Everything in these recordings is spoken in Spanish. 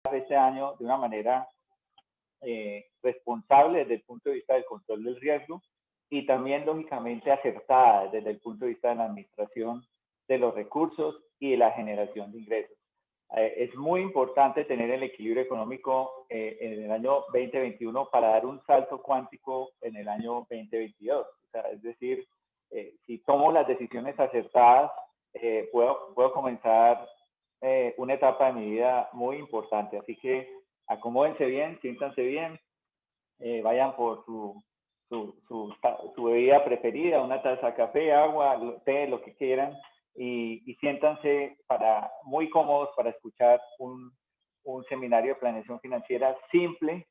este año de una manera responsable desde el punto de vista del control del riesgo y también, lógicamente, acertada desde el punto de vista de la administración de los recursos y de la generación de ingresos. Es muy importante tener el equilibrio económico en el año 2021 para dar un salto cuántico en el año 2022. O sea, es decir, si tomo las decisiones acertadas, puedo comenzar una etapa de mi vida muy importante. Así que acomódense bien, siéntanse bien, vayan por su bebida preferida, una taza de café, agua, té, lo que quieran, y siéntanse muy cómodos para escuchar un seminario de planeación financiera simple,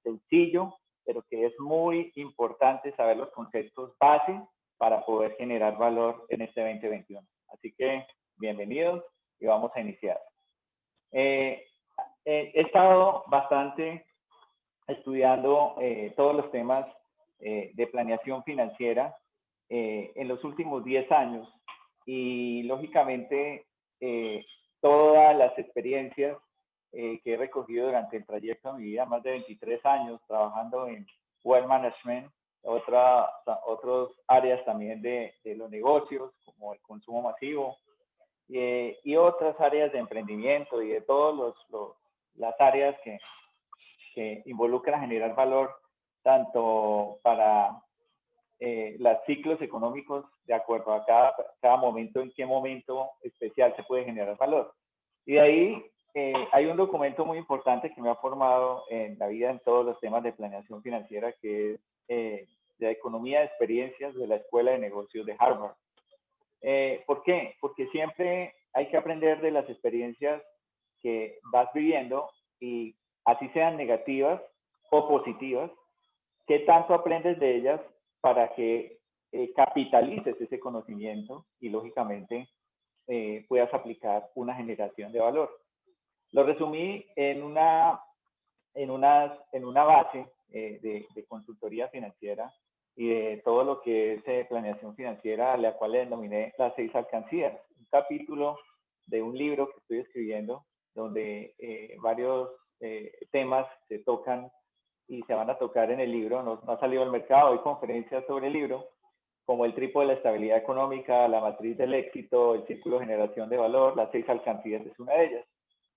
sencillo, pero que es muy importante saber los conceptos base para poder generar valor en este 2021. Así que bienvenidos y vamos a iniciar. He estado bastante estudiando todos los temas de planeación financiera en los últimos 10 años y lógicamente todas las experiencias que he recogido durante el trayecto de mi vida, más de 23 años trabajando en wealth management, otras áreas también de los negocios como el consumo masivo y otras áreas de emprendimiento y de todas las áreas que involucra generar valor tanto para los ciclos económicos de acuerdo a cada momento, en qué momento especial se puede generar valor. Y de ahí hay un documento muy importante que me ha formado en la vida en todos los temas de planeación financiera, que es de Economía de Experiencias de la Escuela de Negocios de Harvard. ¿Por qué? Porque siempre hay que aprender de las experiencias que vas viviendo y así sean negativas o positivas, qué tanto aprendes de ellas para que capitalices ese conocimiento y lógicamente puedas aplicar una generación de valor. Lo resumí en una base de consultoría financiera y de todo lo que es planeación financiera, a la cual le denominé las 6 alcancías, un capítulo de un libro que estoy escribiendo donde varios temas se tocan y se van a tocar en el libro. No ha salido al mercado, hay conferencias sobre el libro, como el trípode de la estabilidad económica, la matriz del éxito, el círculo de generación de valor, las 6 alcancías es una de ellas.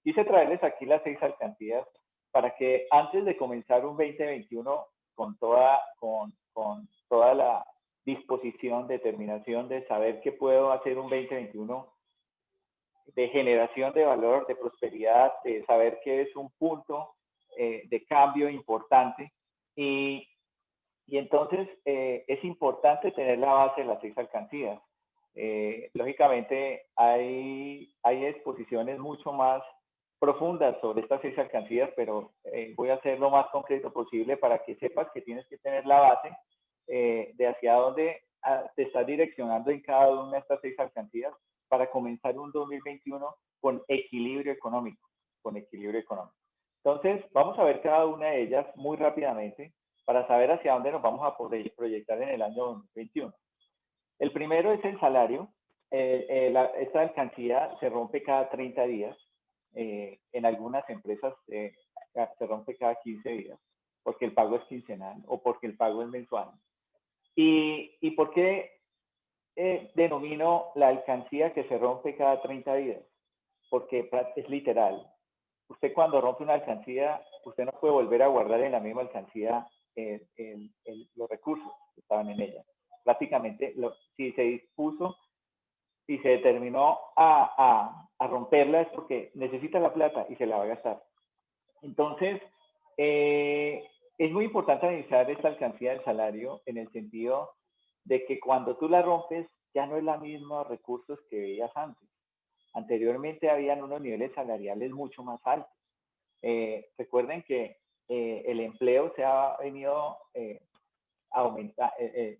Quise traerles aquí las 6 alcancías para que antes de comenzar un 2021 con toda la disposición, determinación de saber que puedo hacer un 2021 de generación de valor, de prosperidad, de saber que es un punto de cambio importante y entonces es importante tener la base de las 6 alcancías. Lógicamente hay exposiciones mucho más profundas sobre estas 6 alcancías, pero voy a ser lo más concreto posible para que sepas que tienes que tener la base de hacia dónde te estás direccionando en cada una de estas 6 alcancías para comenzar un 2021 con equilibrio económico, Entonces, vamos a ver cada una de ellas muy rápidamente para saber hacia dónde nos vamos a poder proyectar en el año 2021. El primero es el salario. Esta alcancía se rompe cada 30 días. En algunas empresas se rompe cada 15 días porque el pago es quincenal o porque el pago es mensual. ¿Y por qué denomino la alcancía que se rompe cada 30 días? Porque es literal. Usted cuando rompe una alcancía, usted no puede volver a guardar en la misma alcancía los recursos que estaban en ella. Prácticamente, si se dispuso y se determinó a romperla es porque necesita la plata y se la va a gastar. Entonces, es muy importante analizar esta alcancía del salario en el sentido de que cuando tú la rompes, ya no es la misma recursos que veías antes. Anteriormente habían unos niveles salariales mucho más altos. Recuerden que el empleo se ha venido aumentando,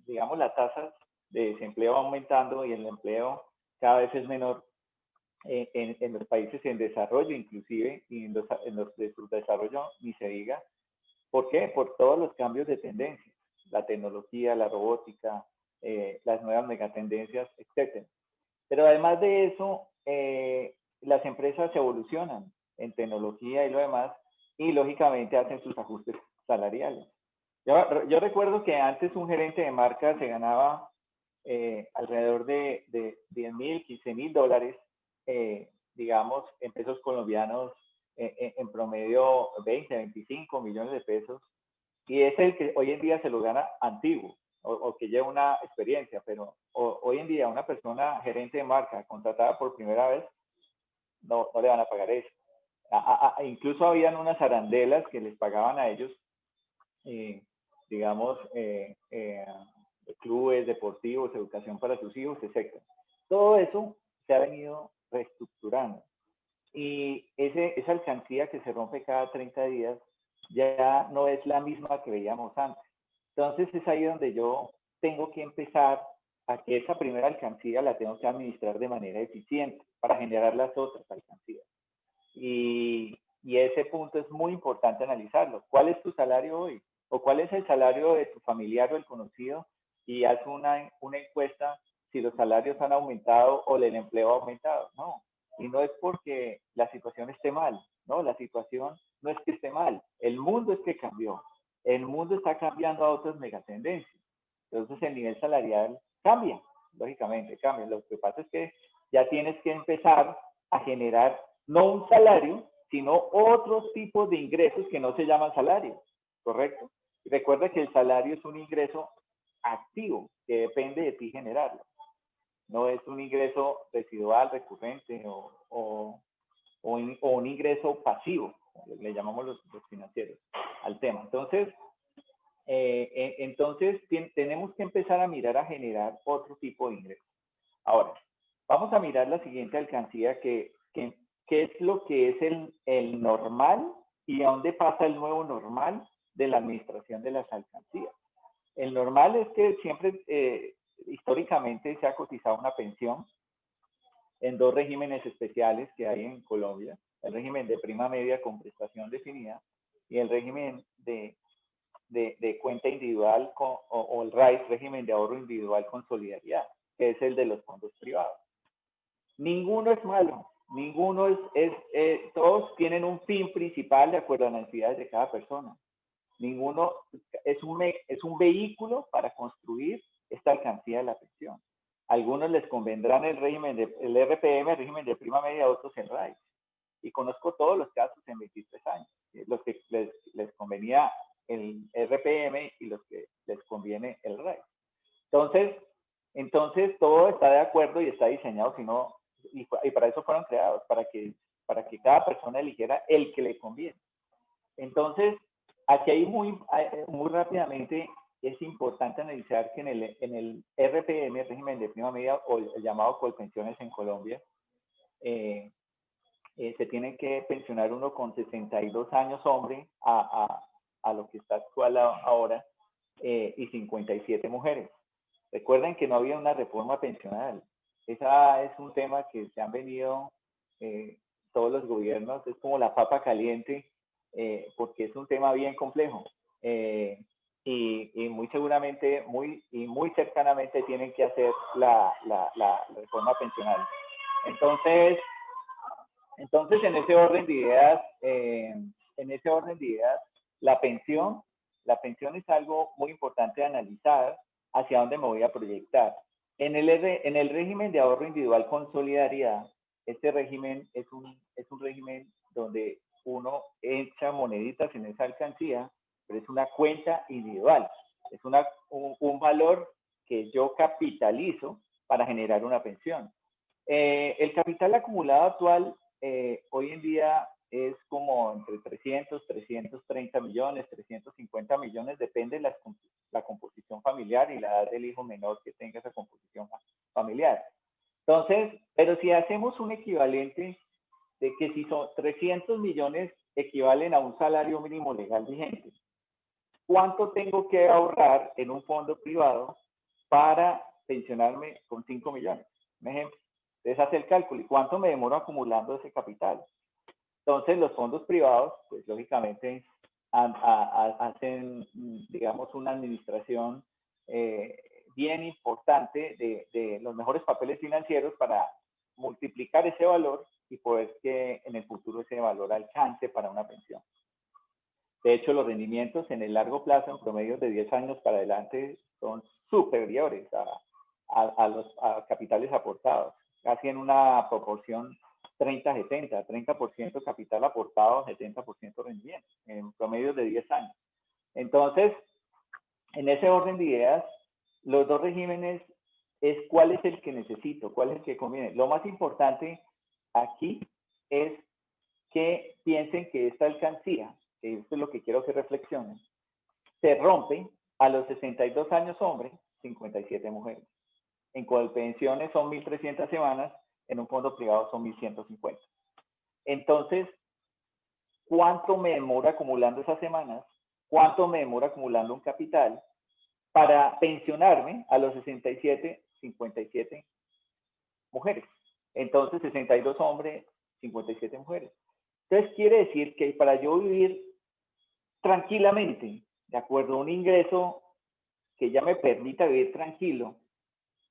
digamos, la tasa de desempleo aumentando y el empleo cada vez es menor en los países en desarrollo, inclusive, y en los de subdesarrollo, ni se diga. ¿Por qué? Por todos los cambios de tendencias, la tecnología, la robótica, las nuevas megatendencias, etc. Pero además de eso, las empresas evolucionan. en tecnología y lo demás, y lógicamente hacen sus ajustes salariales. Yo recuerdo que antes un gerente de marca se ganaba alrededor de 10.000, 15.000 dólares, digamos, en pesos colombianos, en promedio 20, 25 millones de pesos, y es el que hoy en día se lo gana antiguo, o que lleva una experiencia, pero hoy en día una persona gerente de marca contratada por primera vez, no le van a pagar eso. Incluso habían unas arandelas que les pagaban a ellos, digamos, clubes deportivos, educación para sus hijos, etc. Todo eso se ha venido reestructurando. Y esa alcancía que se rompe cada 30 días ya no es la misma que veíamos antes. Entonces es ahí donde yo tengo que empezar a que esa primera alcancía la tengo que administrar de manera eficiente para generar las otras alcancías. Y ese punto es muy importante analizarlo. ¿Cuál es tu salario hoy? ¿O cuál es el salario de tu familiar o el conocido? Y haz una encuesta si los salarios han aumentado o el empleo ha aumentado. No. Y no es porque la situación esté mal, ¿no? La situación no es que esté mal. El mundo es que cambió. El mundo está cambiando a otras megatendencias. Entonces el nivel salarial cambia, lógicamente cambia. Lo que pasa es que ya tienes que empezar a generar no un salario, sino otros tipos de ingresos que no se llaman salario, ¿correcto? Y recuerda que el salario es un ingreso activo que depende de ti generarlo. No es un ingreso residual, recurrente o un ingreso pasivo, le llamamos los financieros al tema. Entonces, tenemos que empezar a mirar a generar otro tipo de ingresos. Ahora, vamos a mirar la siguiente alcancía que es lo que es el normal y a dónde pasa el nuevo normal de la administración de las alcancías. El normal es que siempre, históricamente, se ha cotizado una pensión en dos regímenes especiales que hay en Colombia, el régimen de prima media con prestación definida y el régimen de cuenta individual o el RAIS, régimen de ahorro individual con solidaridad, que es el de los fondos privados. Ninguno es malo, ninguno todos tienen un fin principal de acuerdo a las necesidades de cada persona. Ninguno es un vehículo para construir esta alcancía de la pensión. A algunos les convendrán el RPM, el régimen de prima media, a otros el RAIS. Y conozco todos los casos en 23 años. Los que les convenía el RPM y los que les conviene el RAIS. Entonces todo está de acuerdo y está diseñado, y para eso fueron creados, para que cada persona eligiera el que le conviene. Entonces, aquí hay muy rápidamente, es importante analizar que en el RPM, régimen de prima media, o el llamado Colpensiones en Colombia, se tiene que pensionar uno con 62 años hombre a lo que está actual ahora, y 57 mujeres. Recuerden que no había una reforma pensional. Esa es un tema que se han venido todos los gobiernos, es como la papa caliente, porque es un tema bien complejo. Y muy seguramente, muy cercanamente tienen que hacer la reforma pensional. Entonces, en ese orden de ideas, la pensión es algo muy importante de analizar hacia dónde me voy a proyectar. En el régimen de ahorro individual con solidaridad, este régimen es un régimen donde uno echa moneditas en esa alcancía, pero es una cuenta individual. Es un valor que yo capitalizo para generar una pensión. El capital acumulado actual hoy en día es como entre 300, 330 millones, 350 millones, depende de la composición familiar y la edad del hijo menor que tenga esa composición familiar. Entonces, pero si hacemos un equivalente de que si son 300 millones equivalen a un salario mínimo legal vigente, ¿cuánto tengo que ahorrar en un fondo privado para pensionarme con 5 millones? Un ejemplo. Entonces hace el cálculo. ¿Y cuánto me demoro acumulando ese capital? Entonces los fondos privados, pues lógicamente hacen, digamos, una administración bien importante de los mejores papeles financieros para multiplicar ese valor y poder que en el futuro ese valor alcance para una pensión. De hecho, los rendimientos en el largo plazo, en promedio de 10 años para adelante, son superiores a capitales aportados, casi en una proporción 30-70, 30% capital aportado, 70% rendimiento, en promedio de 10 años. Entonces, en ese orden de ideas, los dos regímenes es cuál es el que necesito, cuál es el que conviene. Lo más importante aquí es que piensen que esta alcancía, que esto es lo que quiero que reflexionen, se rompe a los 62 años hombres, 57 mujeres. En Colpensiones son 1.300 semanas, en un fondo privado son 1.150. Entonces, ¿cuánto me demora acumulando esas semanas? ¿Cuánto me demora acumulando un capital para pensionarme a los 67, 57 mujeres? Entonces, 62 hombres, 57 mujeres. Entonces, quiere decir que para yo vivir tranquilamente, de acuerdo a un ingreso que ya me permita vivir tranquilo,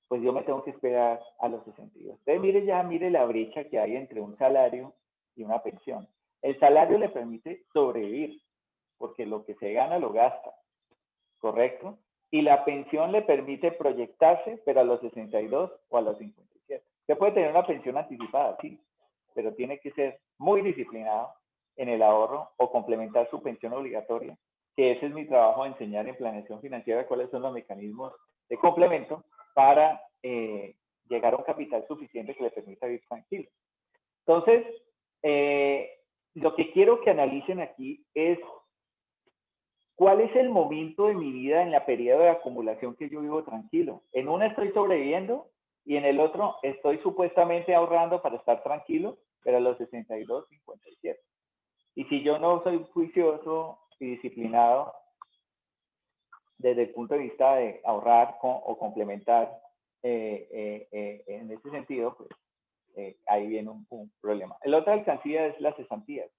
pues yo me tengo que esperar a los 62. Entonces, mire la brecha que hay entre un salario y una pensión. El salario le permite sobrevivir, porque lo que se gana lo gasta, ¿correcto? Y la pensión le permite proyectarse, pero a los 62 o a los 57. Usted puede tener una pensión anticipada, sí, pero tiene que ser muy disciplinado en el ahorro o complementar su pensión obligatoria, que ese es mi trabajo, enseñar en planeación financiera cuáles son los mecanismos de complemento para llegar a un capital suficiente que le permita vivir tranquilo. Entonces, lo que quiero que analicen aquí es cuál es el momento de mi vida en la periodo de acumulación que yo vivo tranquilo. En una estoy sobreviviendo y en el otro estoy supuestamente ahorrando para estar tranquilo, pero a los 62, 57. Y si yo no soy juicioso y disciplinado desde el punto de vista de ahorrar o complementar en ese sentido, pues ahí viene un problema. La otra alcancía es las cesantías.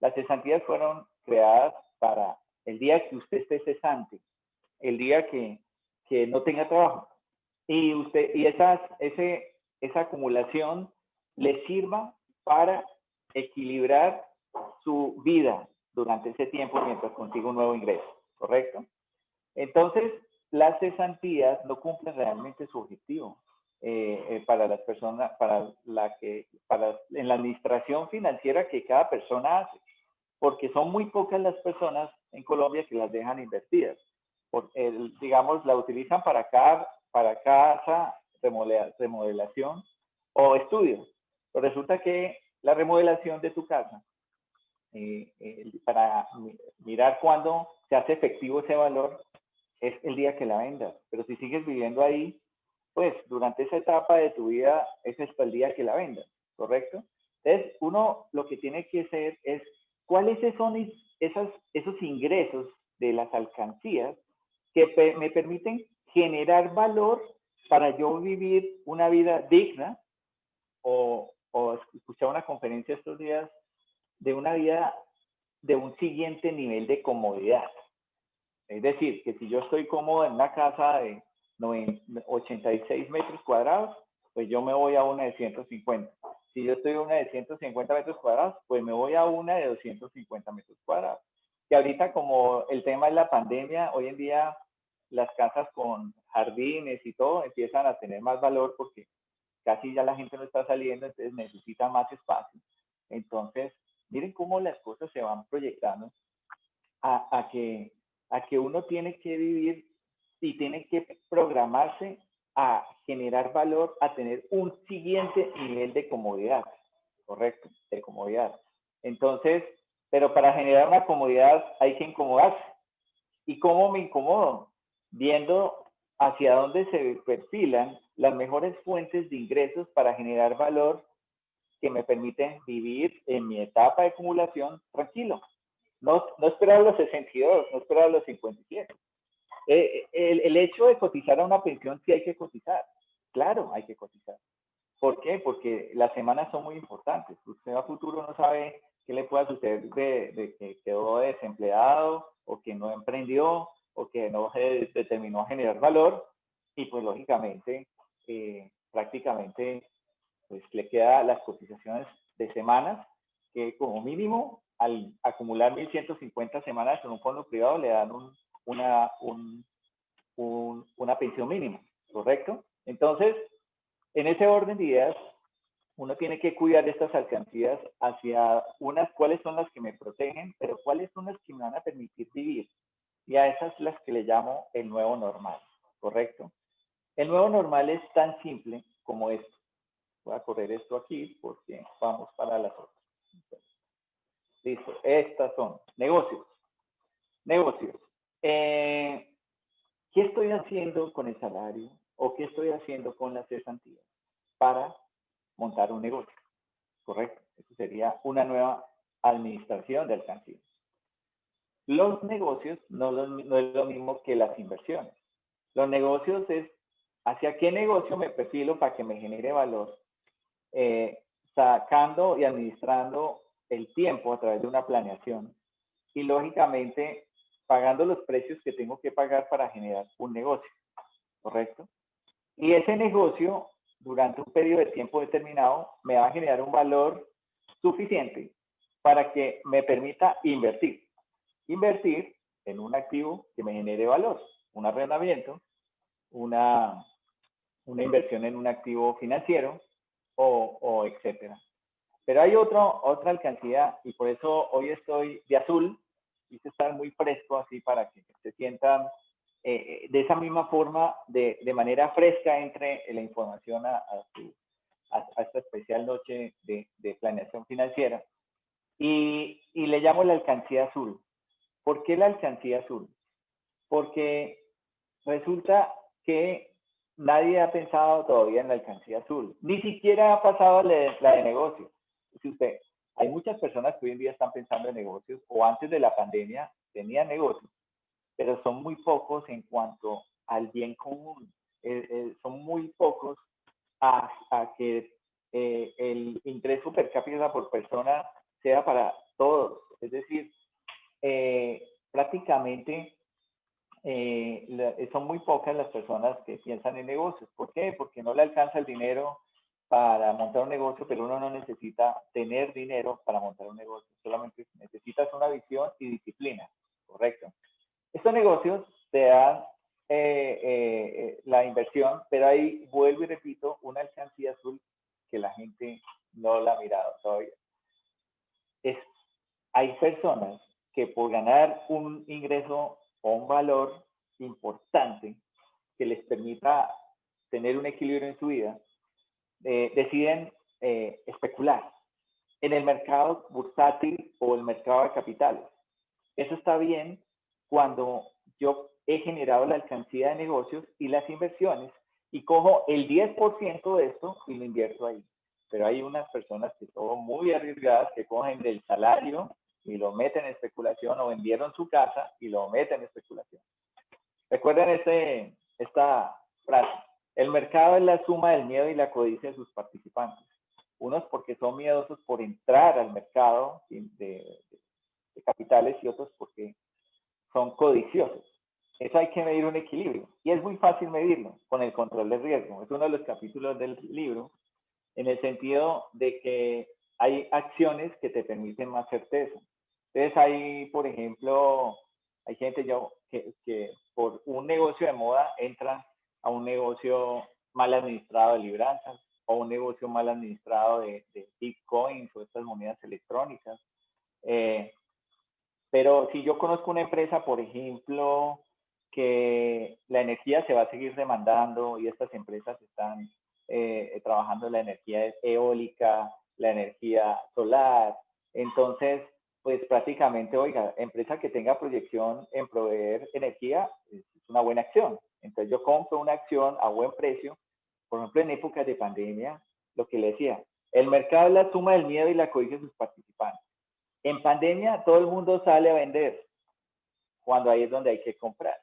Las cesantías fueron creadas para el día que usted esté cesante, el día que no tenga trabajo. Y esa acumulación le sirva para equilibrar su vida durante ese tiempo mientras consiga un nuevo ingreso, ¿correcto? Entonces, las cesantías no cumplen realmente su objetivo para las personas, en la administración financiera que cada persona hace, porque son muy pocas las personas en Colombia que las dejan invertidas. Digamos, la utilizan para casa, remodelación o estudios. Pero resulta que la remodelación de tu casa, para mirar cuándo se hace efectivo ese valor, es el día que la vendas. Pero si sigues viviendo ahí, pues durante esa etapa de tu vida, ese es el día que la vendas, ¿correcto? Entonces, uno lo que tiene que hacer es cuáles son esos ingresos de las alcancías que me permiten generar valor para yo vivir una vida digna o escuchar una conferencia estos días de una vida de un siguiente nivel de comodidad. Es decir, que si yo estoy cómodo en una casa de 86 metros cuadrados, pues yo me voy a una de 150. Si yo estoy en una de 150 metros cuadrados, pues me voy a una de 250 metros cuadrados. Que ahorita como el tema es la pandemia, hoy en día las casas con jardines y todo empiezan a tener más valor porque casi ya la gente no está saliendo, entonces necesita más espacio. Entonces, miren cómo las cosas se van proyectando a que uno tiene que vivir y tiene que programarse a generar valor, a tener un siguiente nivel de comodidad, ¿correcto? De comodidad. Entonces, pero para generar una comodidad hay que incomodarse. ¿Y cómo me incomodo? Viendo hacia dónde se perfilan las mejores fuentes de ingresos para generar valor que me permiten vivir en mi etapa de acumulación tranquilo. No esperar a los 62, no esperar a los 57. El hecho de cotizar a una pensión, sí hay que cotizar. Claro, hay que cotizar. ¿Por qué? Porque las semanas son muy importantes. Usted a futuro no sabe qué le pueda suceder de que quedó desempleado o que no emprendió o que no se determinó a generar valor y pues lógicamente prácticamente pues le queda las cotizaciones de semanas, que como mínimo, al acumular 1.150 semanas en un fondo privado, le dan una pensión mínima, ¿correcto? Entonces, en ese orden de ideas, uno tiene que cuidar estas alcancías hacia unas, cuáles son las que me protegen, pero cuáles son las que me van a permitir vivir. Y a esas las que le llamo el nuevo normal, ¿correcto? El nuevo normal es tan simple como esto. Voy a correr esto aquí porque vamos para las otras. Listo, estas son negocios. Negocios. ¿Qué estoy haciendo con el salario o qué estoy haciendo con las cesantías para montar un negocio? Correcto. Eso sería una nueva administración de alcancías. Los negocios no es lo mismo que las inversiones. Los negocios es hacia qué negocio me perfilo para que me genere valor, sacando y administrando el tiempo a través de una planeación y lógicamente pagando los precios que tengo que pagar para generar un negocio, ¿correcto? Y ese negocio durante un periodo de tiempo determinado me va a generar un valor suficiente para que me permita invertir. Invertir en un activo que me genere valor, un arrendamiento, una inversión en un activo financiero o etcétera. Pero hay otra alcancía y por eso hoy estoy de azul, quise estar muy fresco así para que se sientan de esa misma forma, de manera fresca entre la información a esta especial noche de planeación financiera. Y le llamo la alcancía azul. ¿Por qué la alcancía azul? Porque resulta que nadie ha pensado todavía en la alcancía azul. Ni siquiera ha pasado la de negocios. Si usted, hay muchas personas que hoy en día están pensando en negocios o antes de la pandemia tenían negocios, pero son muy pocos en cuanto al bien común. Son muy pocos a que el ingreso per cápita por persona sea para todos. Es decir, prácticamente son muy pocas las personas que piensan en negocios. ¿Por qué? Porque no le alcanza el dinero para montar un negocio, pero uno no necesita tener dinero para montar un negocio. Solamente necesitas una visión y disciplina, ¿correcto? Estos negocios te dan la inversión, pero ahí vuelvo y repito, una alcancía azul que la gente no la ha mirado todavía. Hay personas que por ganar un ingreso o un valor importante que les permita tener un equilibrio en su vida, deciden especular en el mercado bursátil o el mercado de capitales. Eso está bien cuando yo he generado la alcancía de negocios y las inversiones y cojo el 10% de esto y lo invierto ahí. Pero hay unas personas que son muy arriesgadas que cogen del salario y lo meten en especulación o vendieron su casa y lo meten en especulación. Recuerden esta frase. El mercado es la suma del miedo y la codicia de sus participantes. Unos porque son miedosos por entrar al mercado de capitales y otros porque son codiciosos. Eso hay que medir un equilibrio y es muy fácil medirlo con el control de riesgo. Es uno de los capítulos del libro en el sentido de que hay acciones que te permiten más certeza. Entonces hay, por ejemplo, hay gente que por un negocio de moda entra a un negocio mal administrado de libranzas o un negocio mal administrado de bitcoins o estas monedas electrónicas. Pero si yo conozco una empresa, por ejemplo, que la energía se va a seguir demandando y estas empresas están trabajando la energía eólica, la energía solar, entonces, pues prácticamente, oiga, empresa que tenga proyección en proveer energía es una buena acción. Entonces yo compro una acción a buen precio, por ejemplo, en épocas de pandemia, lo que le decía, el mercado es la suma del miedo y la codicia de sus participantes. En pandemia todo el mundo sale a vender, cuando ahí es donde hay que comprar.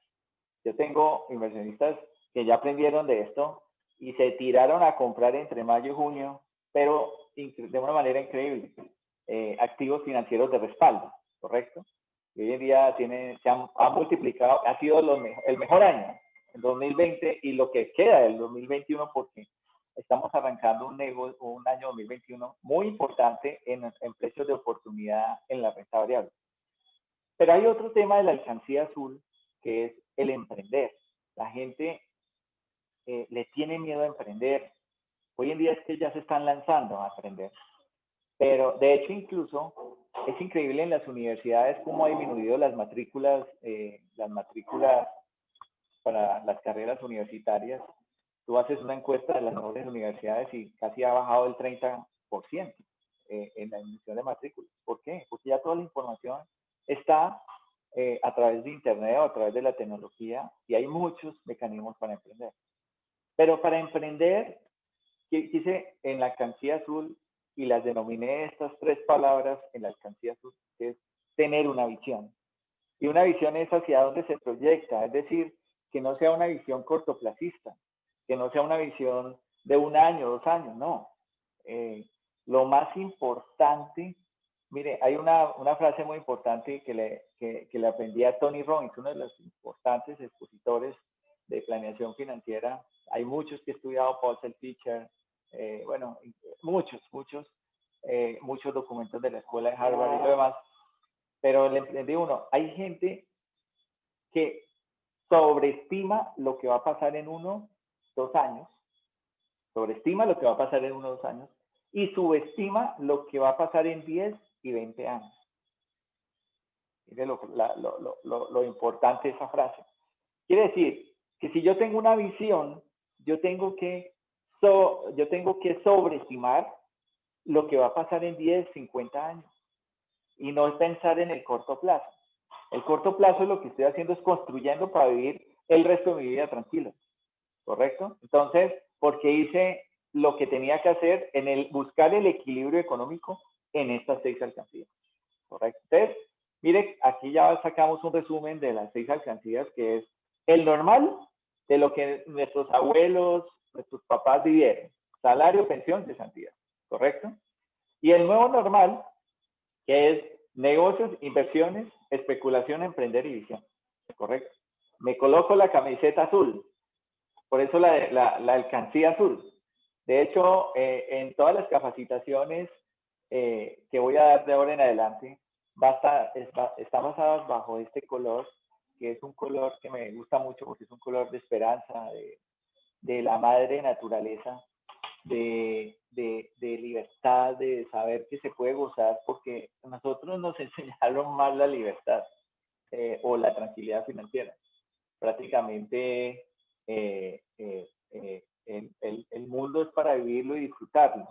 Yo tengo inversionistas que ya aprendieron de esto y se tiraron a comprar entre mayo y junio, pero de una manera increíble, activos financieros de respaldo, ¿correcto? Y hoy en día se han multiplicado, ha sido el mejor año, el 2020 y lo que queda del 2021, porque estamos arrancando un año 2021 muy importante en precios de oportunidad en la renta variable. Pero hay otro tema de la alcancía azul, que es el emprender. La gente le tiene miedo a emprender. Hoy en día es que ya se están lanzando a aprender. Pero de hecho incluso es increíble en las universidades cómo ha disminuido las matrículas para las carreras universitarias. Tú haces una encuesta de las mejores universidades y casi ha bajado el 30% en la emisión de matrículas. ¿Por qué? Porque ya toda la información está a través de Internet o a través de la tecnología y hay muchos mecanismos para emprender. Pero para emprender, quise en la alcancía azul y las denominé estas 3 palabras en la alcancía azul, que es tener una visión. Y una visión es hacia dónde se proyecta, es decir, que no sea una visión cortoplacista, que no sea una visión de 1 año, 2 años, no. Lo más importante, mire, hay una frase muy importante que le aprendí a Tony Robbins, uno de los importantes expositores de planeación financiera. Hay muchos que he estudiado, Paul Pilcher, bueno, muchos documentos de la escuela de Harvard y lo demás. Pero le entendí uno, hay gente que sobreestima lo que va a pasar en 1, 2 años, sobreestima lo que va a pasar en 1, 2 años y subestima lo que va a pasar en 10 y 20 años. Mire lo importante de esa frase. Quiere decir que si yo tengo una visión, yo tengo que sobreestimar lo que va a pasar en 10, 50 años y no es pensar en el corto plazo. El corto plazo lo que estoy haciendo es construyendo para vivir el resto de mi vida tranquilo, ¿correcto? Entonces, porque hice lo que tenía que hacer en buscar el equilibrio económico en estas 6 alcancías, ¿correcto? Entonces, mire, aquí ya sacamos un resumen de las 6 alcancías, que es el normal de lo que nuestros abuelos, nuestros papás vivieron, salario, pensión, cesantía, ¿correcto? Y el nuevo normal, que es negocios, inversiones, especulación, emprender y visión, ¿correcto? Me coloco la camiseta azul, por eso la alcancía azul. De hecho, en todas las capacitaciones que voy a dar de ahora en adelante, está basadas bajo este color, que es un color que me gusta mucho porque es un color de esperanza, de la madre naturaleza, de libertad, de saber que se puede gozar, porque nosotros nos enseñaron más la libertad o la tranquilidad financiera. Prácticamente el mundo es para vivirlo y disfrutarlo.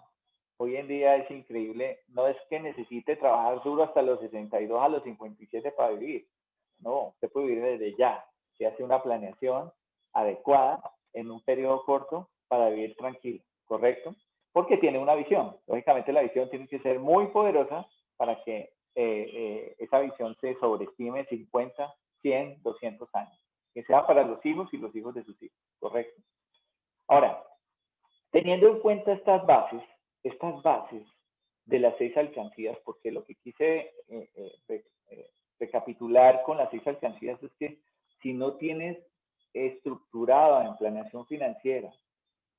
Hoy en día es increíble, no es que necesite trabajar duro hasta los 62, a los 57 para vivir. No, se puede vivir desde ya. Se hace una planeación adecuada en un periodo corto para vivir tranquilo, ¿correcto? Porque tiene una visión. Lógicamente la visión tiene que ser muy poderosa para que esa visión se sobreestime 50, 100, 200 años. Que sea para los hijos y los hijos de sus hijos, ¿correcto? Ahora, teniendo en cuenta estas bases de las 6 alcancías, porque lo que quise recapitular con las 6 alcancías es que si no tienes estructurada en planeación financiera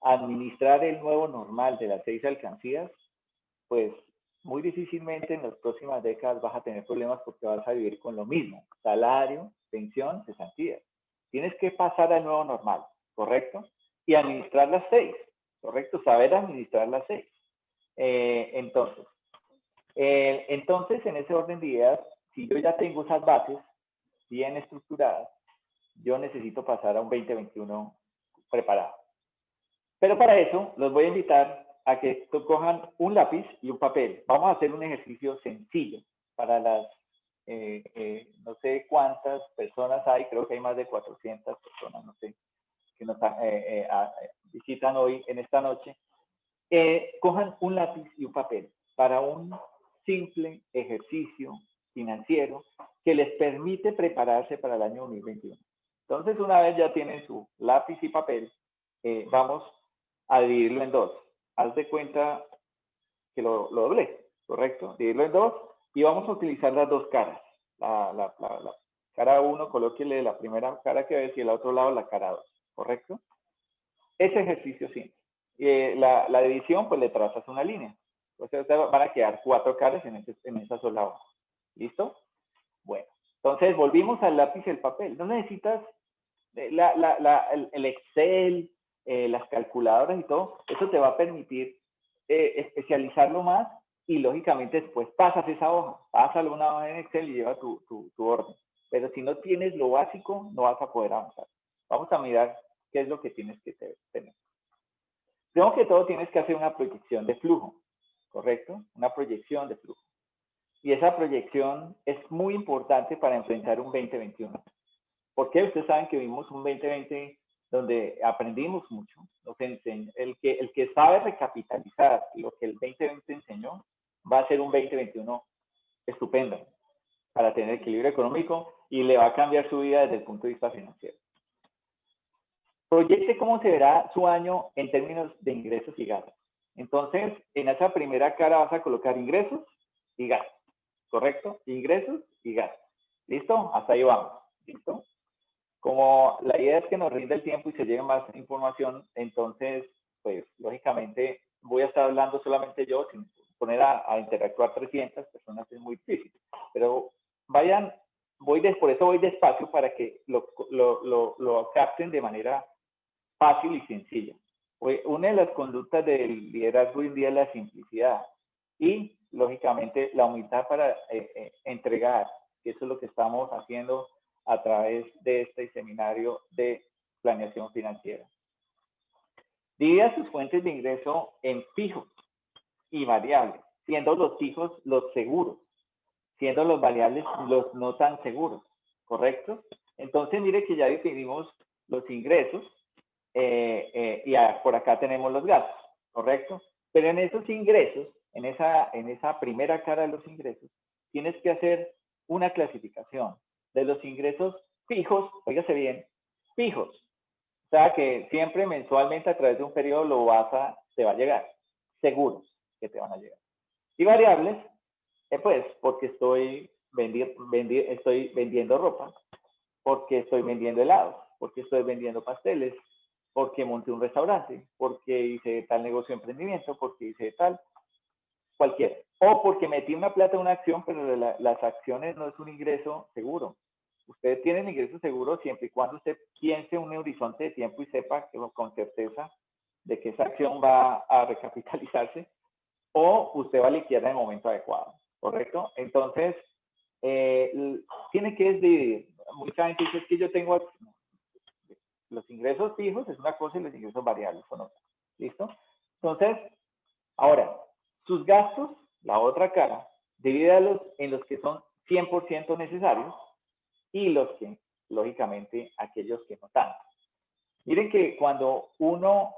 administrar el nuevo normal de las 6 alcancías, pues muy difícilmente en las próximas décadas vas a tener problemas porque vas a vivir con lo mismo, salario, pensión, cesantía. Tienes que pasar al nuevo normal, ¿correcto? Y administrar las 6, ¿correcto? Saber administrar las 6. Entonces, en ese orden de ideas, si yo ya tengo esas bases bien estructuradas, yo necesito pasar a un 2021 preparado. Pero para eso, los voy a invitar a que cojan un lápiz y un papel. Vamos a hacer un ejercicio sencillo para las, no sé cuántas personas hay, creo que hay más de 400 personas, no sé, que nos visitan hoy, en esta noche. Cojan un lápiz y un papel para un simple ejercicio financiero que les permite prepararse para el año 2021. Entonces, una vez ya tienen su lápiz y papel, vamos a dividirlo en 2. Haz de cuenta que lo doblé, ¿correcto? Dividirlo en 2 y vamos a utilizar las 2 caras. La cara 1, colóquele la primera cara que ves y el otro lado la cara 2, ¿correcto? Ese ejercicio simple. la división, pues le trazas una línea. O sea, van a quedar 4 caras en esa sola hoja. ¿Listo? Bueno, entonces volvimos al lápiz y el papel. No necesitas el Excel, las calculadoras y todo. Eso te va a permitir especializarlo más y lógicamente después pasas esa hoja. Pásalo una hoja en Excel y lleva tu orden. Pero si no tienes lo básico, no vas a poder avanzar. Vamos a mirar qué es lo que tienes que tener. Primero que todo, tienes que hacer una proyección de flujo, ¿correcto? Una proyección de flujo. Y esa proyección es muy importante para enfrentar un 2021. ¿Por qué? Ustedes saben que vimos un 2020 donde aprendimos mucho. El que sabe recapitalizar lo que el 2020 enseñó, va a ser un 2021 estupendo para tener equilibrio económico y le va a cambiar su vida desde el punto de vista financiero. Proyecte cómo se verá su año en términos de ingresos y gastos. Entonces, en esa primera cara vas a colocar ingresos y gastos, ¿correcto? Ingresos y gastos. ¿Listo? Hasta ahí vamos. ¿Listo? Como la idea es que nos rinda el tiempo y se llegue más información, entonces, pues, lógicamente, voy a estar hablando solamente yo, sin poner a interactuar 300 personas es muy difícil. Pero vayan, por eso voy despacio para que lo capten de manera fácil y sencilla. Una de las conductas del liderazgo hoy en día es la simplicidad y, lógicamente, la humildad para entregar, que eso es lo que estamos haciendo a través de este seminario de planeación financiera. Divida sus fuentes de ingreso en fijos y variables, siendo los fijos los seguros, siendo los variables los no tan seguros, ¿correcto? Entonces, mire que ya definimos los ingresos y por acá tenemos los gastos, ¿correcto? Pero en esos ingresos, en esa primera cara de los ingresos, tienes que hacer una clasificación de los ingresos fijos, óigase bien, fijos. O sea que siempre mensualmente a través de un periodo te va a llegar, seguros que te van a llegar. Y variables, pues porque estoy vendiendo ropa, porque estoy vendiendo helados, porque estoy vendiendo pasteles, porque monté un restaurante, porque hice tal negocio de emprendimiento, porque hice tal, cualquiera. O porque metí una plata en una acción, pero las acciones no es un ingreso seguro. Ustedes tienen ingresos seguros siempre y cuando usted piense un horizonte de tiempo y sepa con certeza de que esa acción va a recapitalizarse o usted va a liquidar en el momento adecuado, ¿correcto? Entonces, tiene que dividir. Mucha gente dice que yo tengo los ingresos fijos es una cosa y los ingresos variables son otra. ¿Listo? Entonces, ahora, sus gastos, la otra cara, divídalos en los que son 100% necesarios y los que, lógicamente, aquellos que no tanto. Miren que cuando uno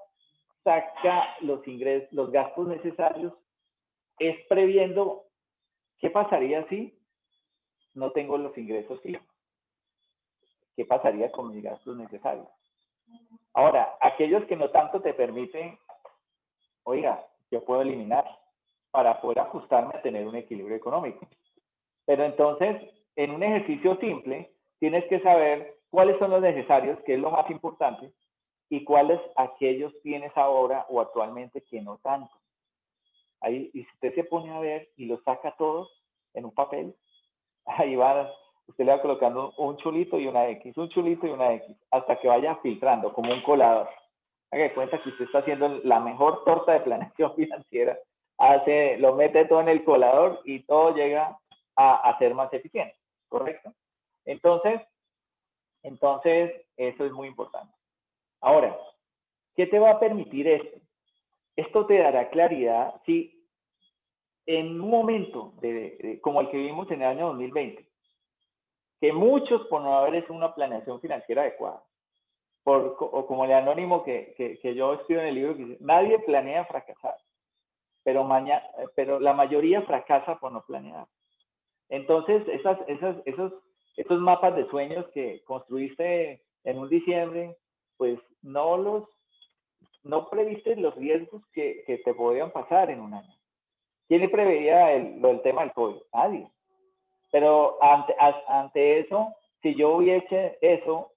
saca los ingresos, los gastos necesarios, es previendo qué pasaría si no tengo los ingresos fijos. ¿Qué pasaría con mis gastos necesarios? Ahora, aquellos que no tanto te permiten, oiga, yo puedo eliminar para poder ajustarme a tener un equilibrio económico. Pero entonces, en un ejercicio simple, tienes que saber cuáles son los necesarios, que es lo más importante, y cuáles aquellos tienes ahora o actualmente que no tanto. Ahí, y si usted se pone a ver y los saca todos en un papel, ahí va, usted le va colocando un chulito y una X, un chulito y una X, hasta que vaya filtrando como un colador. Haga de cuenta que usted está haciendo la mejor torta de planeación financiera, lo mete todo en el colador y todo llega a ser más eficiente, ¿correcto? Entonces, eso es muy importante. Ahora, ¿qué te va a permitir esto? Esto te dará claridad si en un momento como el que vivimos en el año 2020, que muchos por no haber hecho una planeación financiera adecuada, o como el anónimo que yo escribo en el libro, que dice, nadie planea fracasar, pero la mayoría fracasa por no planear. Entonces, esos mapas de sueños que construiste en un diciembre, pues no previste los riesgos que te podían pasar en un año. ¿Quién le preveía el tema del COVID? Nadie. Pero ante eso, si yo hubiese hecho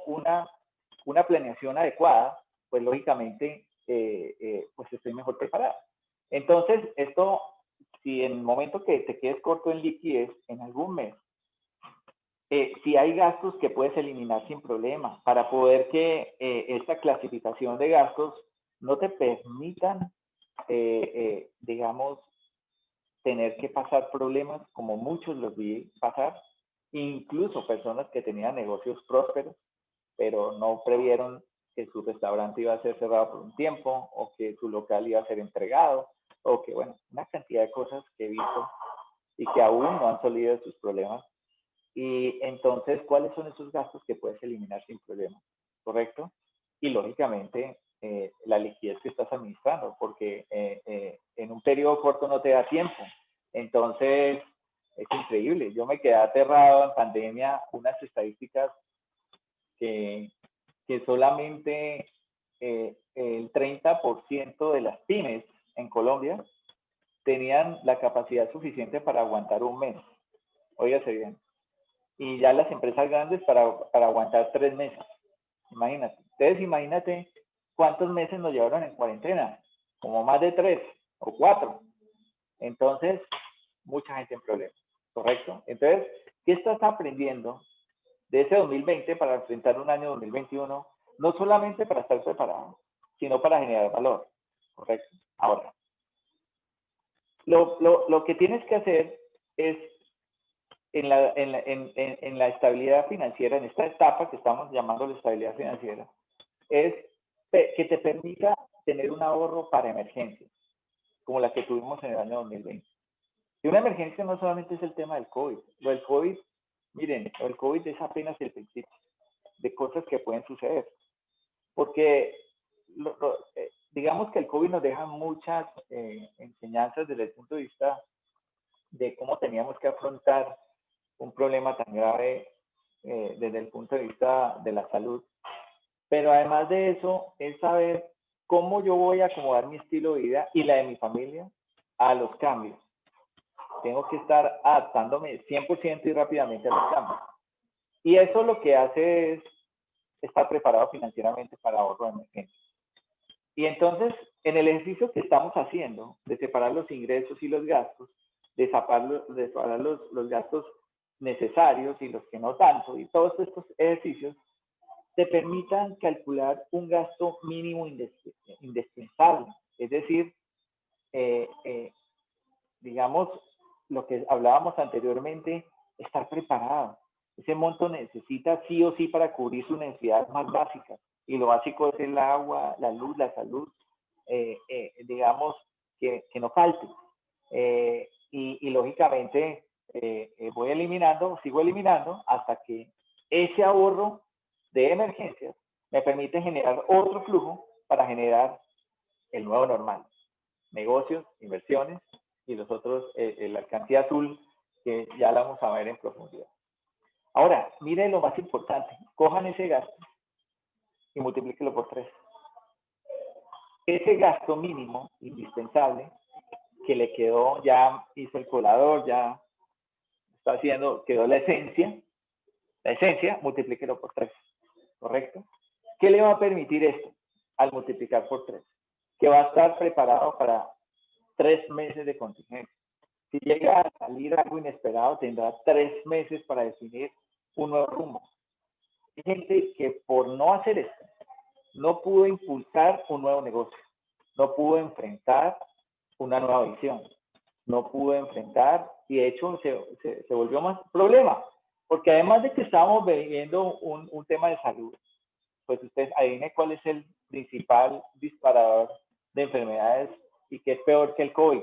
una planeación adecuada, pues lógicamente, pues estoy mejor preparado. Entonces, esto, si en el momento que te quedes corto en liquidez, en algún mes, si hay gastos que puedes eliminar sin problema, para poder que esta clasificación de gastos no te permitan, digamos, tener que pasar problemas como muchos los vi pasar, incluso personas que tenían negocios prósperos, pero no previeron que su restaurante iba a ser cerrado por un tiempo, o que su local iba a ser entregado, o que, bueno, una cantidad de cosas que he visto y que aún no han salido de sus problemas. Y entonces, ¿cuáles son esos gastos que puedes eliminar sin problema? ¿Correcto? Y lógicamente, la liquidez que estás administrando, porque en un periodo corto no te da tiempo. Entonces, es increíble. Yo me quedé aterrado en pandemia, unas estadísticas que solamente el 30% de las pymes en Colombia tenían la capacidad suficiente para aguantar un mes. Óigase bien. Y ya las empresas grandes para aguantar 3 meses. Imagínate. Entonces, imagínate cuántos meses nos llevaron en cuarentena. Como más de 3 o 4. Entonces, mucha gente en problemas. ¿Correcto? Entonces, ¿qué estás aprendiendo de ese 2020 para enfrentar un año 2021? No solamente para estar preparado, sino para generar valor. ¿Correcto? Ahora, lo que tienes que hacer es en la estabilidad financiera, en esta etapa que estamos llamando la estabilidad financiera, es que te permita tener un ahorro para emergencias, como la que tuvimos en el año 2020. Y una emergencia no solamente es el tema del COVID. Lo del COVID, miren, lo del COVID es apenas el principio de cosas que pueden suceder. Porque digamos que el COVID nos deja muchas enseñanzas desde el punto de vista de cómo teníamos que afrontar un problema tan grave desde el punto de vista de la salud. Pero además de eso, es saber cómo yo voy a acomodar mi estilo de vida y la de mi familia a los cambios. Tengo que estar adaptándome 100% y rápidamente a los cambios. Y eso lo que hace es estar preparado financieramente para ahorro de emergencia. Y entonces, en el ejercicio que estamos haciendo, de separar los ingresos y los gastos, de separar los gastos necesarios y los que no tanto, y todos estos ejercicios te permitan calcular un gasto mínimo indispensable. Es decir, digamos, lo que hablábamos anteriormente, estar preparado. Ese monto necesita sí o sí para cubrir sus necesidades más básicas. Y lo básico es el agua, la luz, la salud, digamos, que no falte. Y lógicamente voy eliminando, sigo eliminando hasta que ese ahorro de emergencias me permite generar otro flujo para generar el nuevo normal. Negocios, inversiones y los otros, la alcancía azul, que ya la vamos a ver en profundidad. Ahora, miren lo más importante. Cojan ese gasto y multiplíquelo por 3. Ese gasto mínimo, indispensable, que le quedó, ya hizo el colador, ya está haciendo, quedó la esencia, multiplíquelo por 3, ¿correcto? ¿Qué le va a permitir esto al multiplicar por 3? Que va a estar preparado para 3 meses de contingencia. Si llega a salir algo inesperado, tendrá 3 meses para definir un nuevo rumbo. Hay gente que por no hacer esto, no pudo impulsar un nuevo negocio, no pudo enfrentar una nueva visión, no pudo enfrentar, y de hecho se volvió más problema, porque además de que estábamos viviendo un tema de salud, pues ustedes adivinen cuál es el principal disparador de enfermedades y que es peor que el COVID.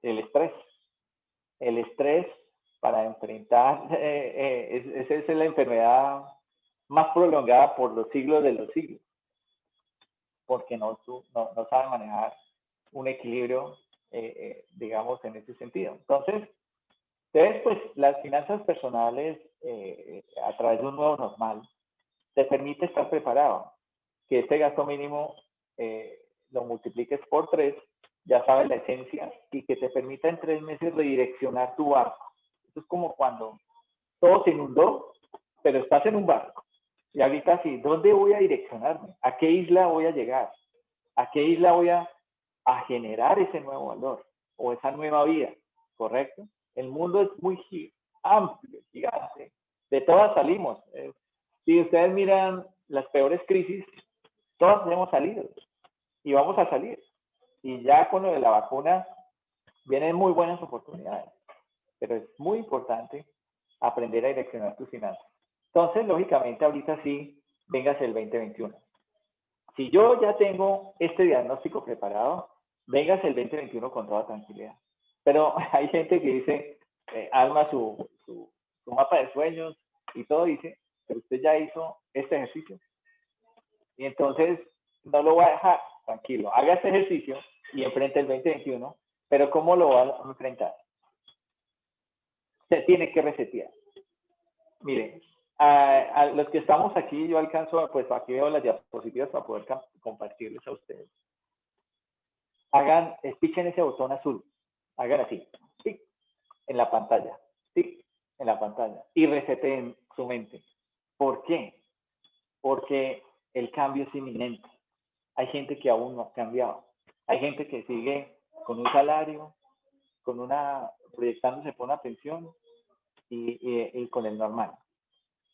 El estrés. El estrés para enfrentar, esa es la enfermedad más prolongada por los siglos de los siglos, porque no saben manejar un equilibrio, digamos, en ese sentido. Entonces, pues las finanzas personales a través de un nuevo normal te permite estar preparado, que este gasto mínimo lo multipliques por 3, ya sabes la esencia, y que te permita en 3 meses redireccionar tu barco. Eso es como cuando todo se inundó, pero estás en un barco. Y ahorita sí, ¿dónde voy a direccionarme? ¿A qué isla voy a llegar? ¿A qué isla voy a generar ese nuevo valor o esa nueva vida? ¿Correcto? El mundo es muy amplio, gigante. De todas salimos. Si ustedes miran las peores crisis, todas hemos salido y vamos a salir. Y ya con lo de la vacuna vienen muy buenas oportunidades, pero es muy importante aprender a direccionar tus finanzas. Entonces, lógicamente, ahorita sí, vengas el 2021. Si yo ya tengo este diagnóstico preparado, vengas el 2021 con toda tranquilidad. Pero hay gente que dice, arma su mapa de sueños y todo dice, pero usted ya hizo este ejercicio. Y entonces no lo va a dejar, tranquilo, haga este ejercicio y enfrente el 2021, pero ¿cómo lo va a enfrentar? Se tiene que resetear. Miren, a los que estamos aquí, yo alcanzo, pues aquí veo las diapositivas para poder compartirles a ustedes. Hagan, pichen ese botón azul, hagan así, tic, en la pantalla, tic, en la pantalla, y reseten su mente. ¿Por qué? Porque el cambio es inminente. Hay gente que aún no ha cambiado. Hay gente que sigue con un salario, con proyectándose por una pensión y con el normal.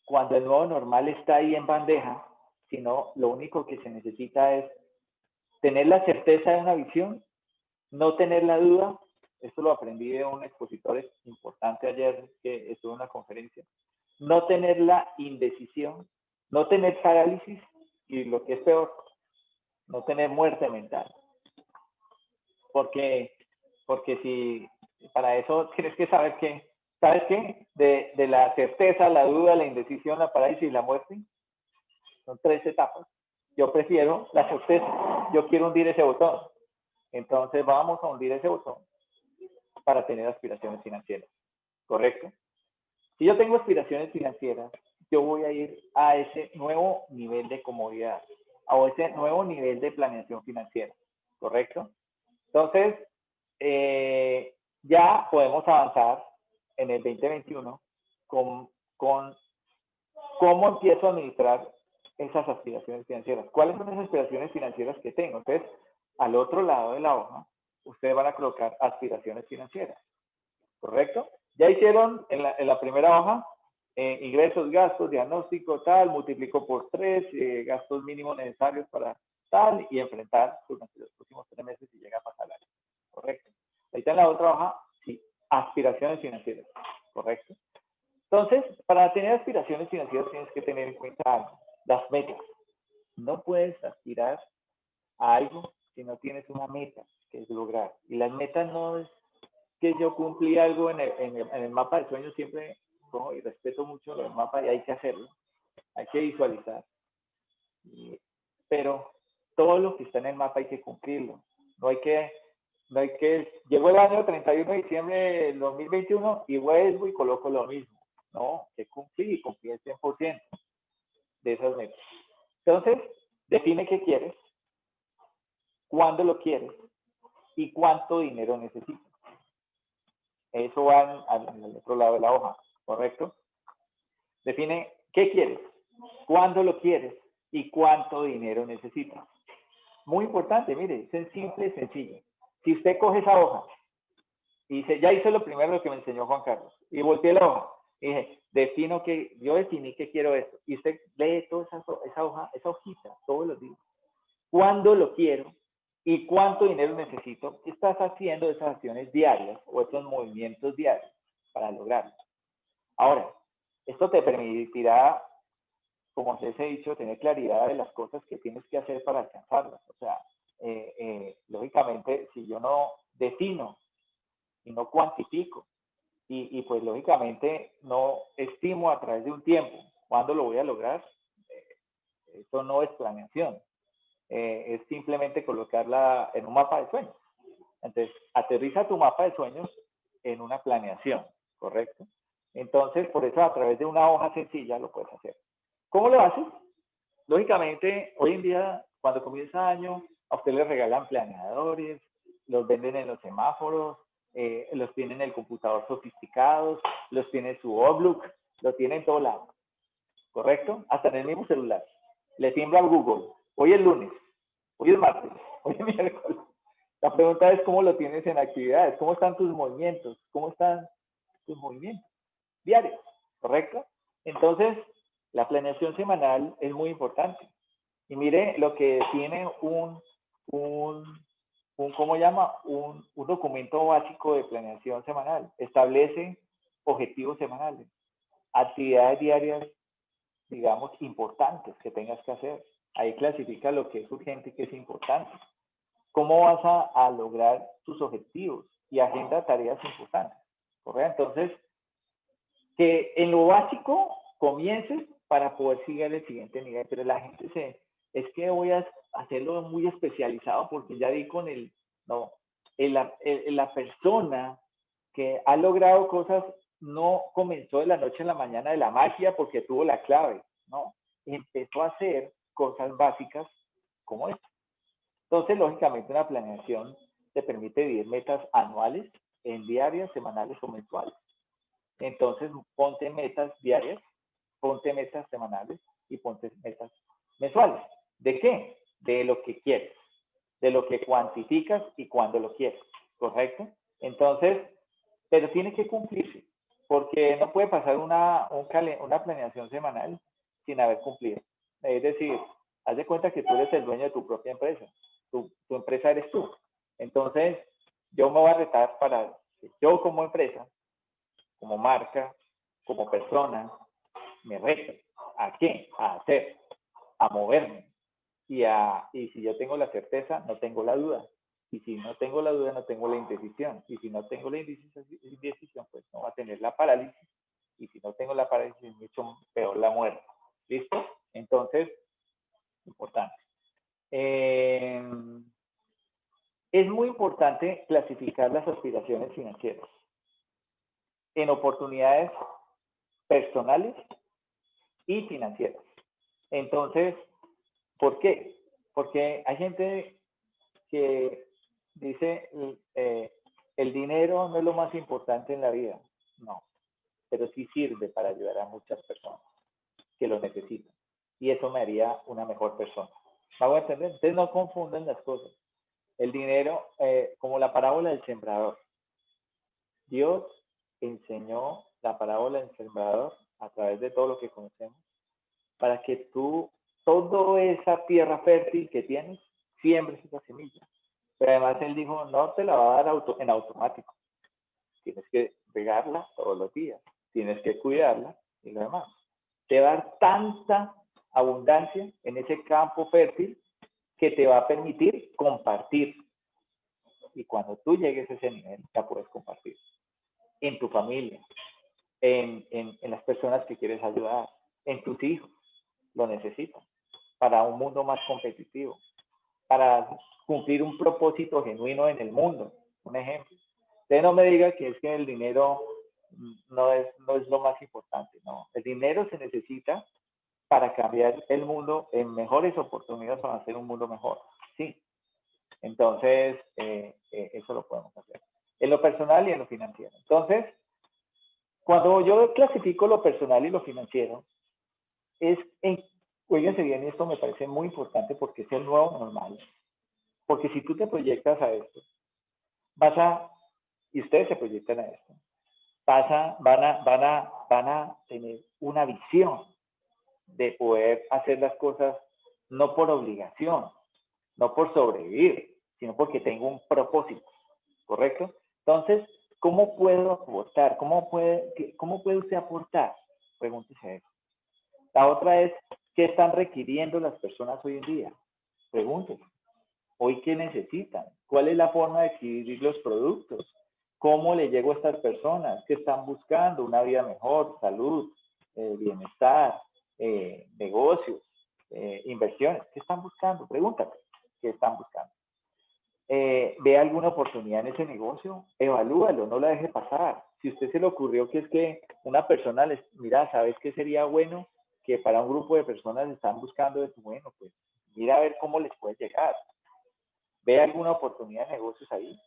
Cuando el nuevo normal está ahí en bandeja, sino lo único que se necesita es tener la certeza de una visión, no tener la duda. Esto lo aprendí de un expositor importante ayer que estuvo en una conferencia. No tener la indecisión, no tener parálisis y lo que es peor, no tener muerte mental. Porque si para eso tienes que saber que, ¿sabes qué? De la certeza, la duda, la indecisión, la parálisis y la muerte, son 3 etapas. Yo prefiero la certeza, yo quiero hundir ese botón. Entonces vamos a hundir ese botón para tener aspiraciones financieras, ¿correcto? Si yo tengo aspiraciones financieras, yo voy a ir a ese nuevo nivel de comodidad, a ese nuevo nivel de planeación financiera, ¿correcto? Entonces, ya podemos avanzar en el 2021 con cómo empiezo a administrar esas aspiraciones financieras. ¿Cuáles son esas aspiraciones financieras que tengo? Entonces, al otro lado de la hoja, ustedes van a colocar aspiraciones financieras, ¿correcto? Ya hicieron en la primera hoja ingresos, gastos, diagnóstico, tal, multiplico por 3, gastos mínimos necesarios para tal y enfrentar durante los próximos 3 meses si llega a pasar algo, ¿correcto? Ahí está en la otra hoja, sí, aspiraciones financieras, ¿correcto? Entonces, para tener aspiraciones financieras tienes que tener en cuenta las metas. No puedes aspirar a algo si no tienes una meta que es lograr. Y las metas no es que yo cumplí algo en el mapa de sueños, siempre ¿no? Y respeto mucho el mapa y hay que hacerlo, hay que visualizar. Pero todo lo que está en el mapa hay que cumplirlo. No hay que llegó el año 31 de diciembre del 2021 y vuelvo y coloco lo mismo. No, que cumplí el 100% de esas metas. Entonces, define qué quieres, cuándo lo quieres y cuánto dinero necesitas. Eso va al otro lado de la hoja, ¿correcto? Define qué quieres, cuándo lo quieres y cuánto dinero necesitas. Muy importante, mire, es simple, sencillo. Si usted coge esa hoja y dice, ya hice lo primero lo que me enseñó Juan Carlos, y volteé la hoja, y dije, yo definí que quiero esto, y usted lee toda esa hoja, esa hojita, todos los días. ¿Cuándo lo quiero? ¿Y cuánto dinero necesito? ¿Qué estás haciendo esas acciones diarias o esos movimientos diarios para lograrlo? Ahora, esto te permitirá, como les he dicho, tener claridad de las cosas que tienes que hacer para alcanzarlas. O sea, lógicamente, si yo no defino y no cuantifico, y pues lógicamente no estimo a través de un tiempo cuándo lo voy a lograr, eso no es planeación. Es simplemente colocarla en un mapa de sueños. Entonces, aterriza tu mapa de sueños en una planeación, ¿correcto? Entonces, por eso a través de una hoja sencilla lo puedes hacer. ¿Cómo lo haces? Lógicamente, hoy en día, cuando comienza el año, a usted le regalan planeadores, los venden en los semáforos, los tienen en el computador sofisticados, los tiene en su Outlook, lo tiene en todo lado. ¿correcto? Hasta en el mismo celular. Le tiembla a Google. Hoy es lunes, hoy es martes, hoy es miércoles. La pregunta es cómo lo tienes en actividades, cómo están tus movimientos, cómo están tus movimientos diarios, ¿correcto? Entonces, la planeación semanal es muy importante. Y mire lo que tiene ¿cómo llama? Un documento básico de planeación semanal. Establece objetivos semanales, actividades diarias, digamos, importantes que tengas que hacer. Ahí clasifica lo que es urgente y que es importante. ¿Cómo vas a lograr tus objetivos? Y agenda tareas importantes, ¿correcto? Entonces, que en lo básico comiences para poder seguir el siguiente nivel, pero la gente es que voy a hacerlo muy especializado porque ya di con no, la persona que ha logrado cosas no comenzó de la noche a la mañana de la magia porque tuvo la clave, no, empezó a hacer cosas básicas como esto. Entonces, lógicamente, una planeación te permite dividir metas anuales en diarias, semanales o mensuales. Entonces, ponte metas diarias, ponte metas semanales y ponte metas mensuales. ¿De qué? De lo que quieres, de lo que cuantificas y cuándo lo quieres, ¿correcto? Entonces, pero tiene que cumplirse, porque no puede pasar una planeación semanal sin haber cumplido. Es decir, haz de cuenta que tú eres el dueño de tu propia empresa, tu empresa eres tú. Entonces, yo me voy a retar para que yo como empresa, como marca, como persona, me reto. ¿A qué? A hacer, a moverme. Y si yo tengo la certeza, no tengo la duda. Y si no tengo la duda, no tengo la indecisión. Y si no tengo la indecisión, pues no va a tener la parálisis. Y si no tengo la parálisis, mucho peor la muerte. ¿Listo? Entonces, importante. Es muy importante clasificar las aspiraciones financieras en oportunidades personales y financieras. Entonces, ¿por qué? Porque hay gente que dice el dinero no es lo más importante en la vida. No, pero sí sirve para ayudar a muchas personas que lo necesitan. Y eso me haría una mejor persona. ¿Me hago entender? Entonces no confundan las cosas. El dinero, como la parábola del sembrador. Dios enseñó la parábola del sembrador a través de todo lo que conocemos para que tú, toda esa tierra fértil que tienes, siembres esa semilla. Pero además él dijo, no te la va a dar en automático. Tienes que regarla todos los días. Tienes que cuidarla y lo demás. Te va a dar tanta abundancia en ese campo fértil que te va a permitir compartir. Y cuando tú llegues a ese nivel, la puedes compartir. En tu familia, en las personas que quieres ayudar, en tus hijos, lo necesitan. Para un mundo más competitivo. Para cumplir un propósito genuino en el mundo. Un ejemplo. Usted no me diga que es que el dinero no es lo más importante. No, el dinero se necesita para cambiar el mundo en mejores oportunidades para hacer un mundo mejor. Sí. Entonces, eso lo podemos hacer. En lo personal y en lo financiero. Entonces, cuando yo clasifico lo personal y lo financiero, oíganse bien, esto me parece muy importante porque es el nuevo normal. Porque si tú te proyectas a esto, y ustedes se proyectan a esto, van a tener una visión de poder hacer las cosas no por obligación, no por sobrevivir, sino porque tengo un propósito, ¿correcto? Entonces, ¿cómo puedo aportar? ¿Cómo puede usted aportar? Pregúntese eso. La otra es, ¿qué están requiriendo las personas hoy en día? Pregúntese. ¿Hoy qué necesitan? ¿Cuál es la forma de adquirir los productos? ¿Cómo le llego a estas personas? ¿Qué están buscando? Una vida mejor, salud, bienestar, negocios, inversiones. ¿Qué están buscando? Pregúntate. ¿Qué están buscando? ¿Ve alguna oportunidad en ese negocio? Evalúalo, no la deje pasar. Si a usted se le ocurrió que es que una persona mira, ¿sabes qué sería bueno? Que para un grupo de personas están buscando eso. Bueno, pues mira a ver cómo les puede llegar. ¿Ve alguna oportunidad de negocios ahí?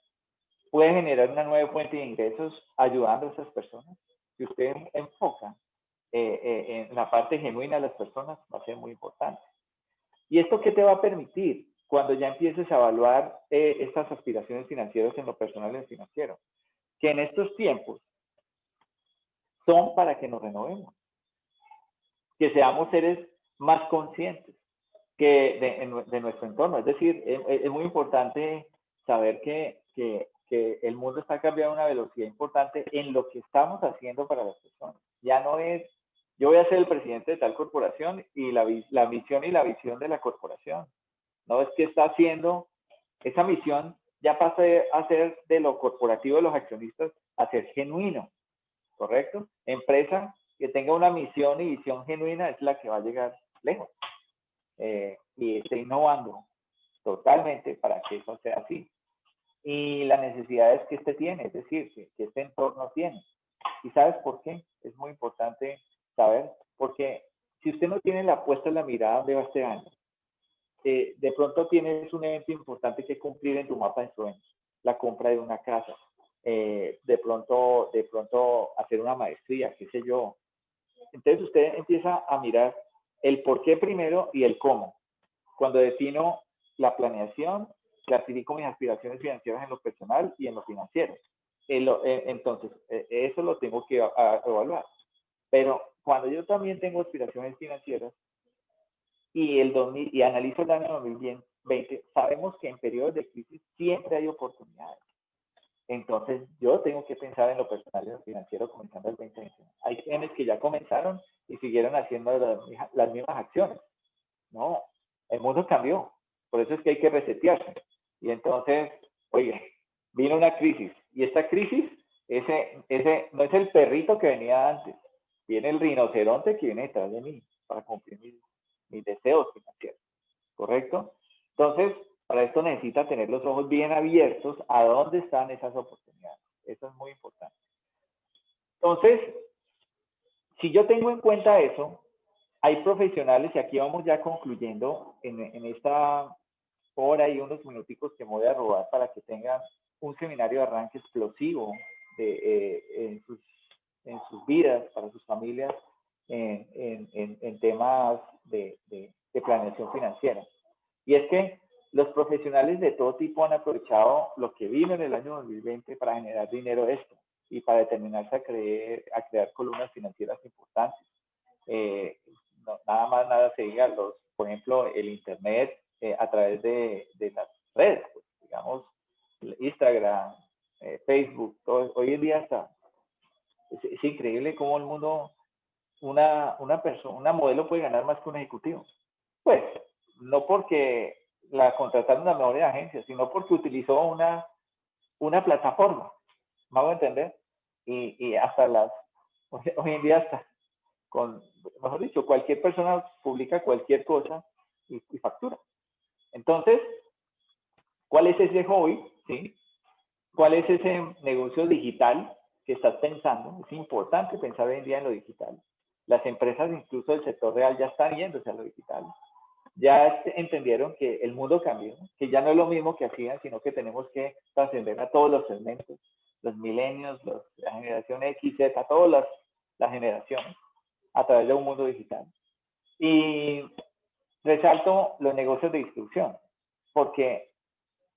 ¿Puede generar una nueva fuente de ingresos ayudando a esas personas? Si usted enfoca en la parte genuina de las personas va a ser muy importante. ¿Y esto qué te va a permitir cuando ya empieces a evaluar estas aspiraciones financieras en lo personal y en lo financiero? Que en estos tiempos son para que nos renovemos, que seamos seres más conscientes de nuestro entorno. Es decir, es muy importante saber que el mundo está cambiando a una velocidad importante en lo que estamos haciendo para las personas. Ya no es, yo voy a ser el presidente de tal corporación y la misión y la visión de la corporación. No es que está haciendo, esa misión ya pasa a ser de lo corporativo de los accionistas a ser genuino, ¿correcto? Empresa que tenga una misión y visión genuina es la que va a llegar lejos. Y esté innovando totalmente para que eso sea así. Y las necesidades que este tiene, es decir, que este entorno tiene. ¿Y sabes por qué? Es muy importante saber, porque si usted no tiene la puesta en la mirada dónde va este año, de pronto tienes un evento importante que cumplir en tu mapa de sueños, la compra de una casa, de pronto hacer una maestría, qué sé yo. Entonces usted empieza a mirar el por qué primero y el cómo. Cuando defino la planeación, clasifico mis aspiraciones financieras en lo personal y en lo financiero. Entonces, eso lo tengo que evaluar. Pero cuando yo también tengo aspiraciones financieras y analizo el año 2020, sabemos que en periodos de crisis siempre hay oportunidades. Entonces, yo tengo que pensar en lo personal y en lo financiero comenzando el 2021. Hay quienes que ya comenzaron y siguieron haciendo las mismas acciones. No, el mundo cambió. Por eso es que hay que resetearse. Y entonces, oye, vino una crisis. Y esta crisis, ese no es el perrito que venía antes. Viene el rinoceronte que viene detrás de mí para cumplir mis deseos financieros. ¿Correcto? Entonces, para esto necesita tener los ojos bien abiertos a dónde están esas oportunidades. Eso es muy importante. Entonces, si yo tengo en cuenta eso, hay profesionales, y aquí vamos ya concluyendo en esta hora y unos minuticos que me voy a robar para que tengan un seminario de arranque explosivo en sus vidas, para sus familias, en temas de planeación financiera. Y es que los profesionales de todo tipo han aprovechado lo que vino en el año 2020 para generar dinero esto y para determinarse a crear columnas financieras importantes. No, nada más, nada se diga, por ejemplo, el Internet a través de las redes, pues, digamos, Instagram, Facebook, hoy en día es increíble cómo el mundo, una modelo puede ganar más que un ejecutivo. Pues, no porque la contrataron una mejor agencia, sino porque utilizó una plataforma, ¿me voy a entender? Y hasta hoy en día hasta mejor dicho, cualquier persona publica cualquier cosa y factura. Entonces, ¿cuál es ese hobby? ¿Sí? ¿Cuál es ese negocio digital que estás pensando? Es importante pensar hoy en día en lo digital. Las empresas, incluso del sector real, ya están yéndose a lo digital. Ya entendieron que el mundo cambió, que ya no es lo mismo que hacían, sino que tenemos que trascender a todos los segmentos, los milenios, la generación X, Z, todas las generaciones, a través de un mundo digital. Y resalto los negocios de distribución, porque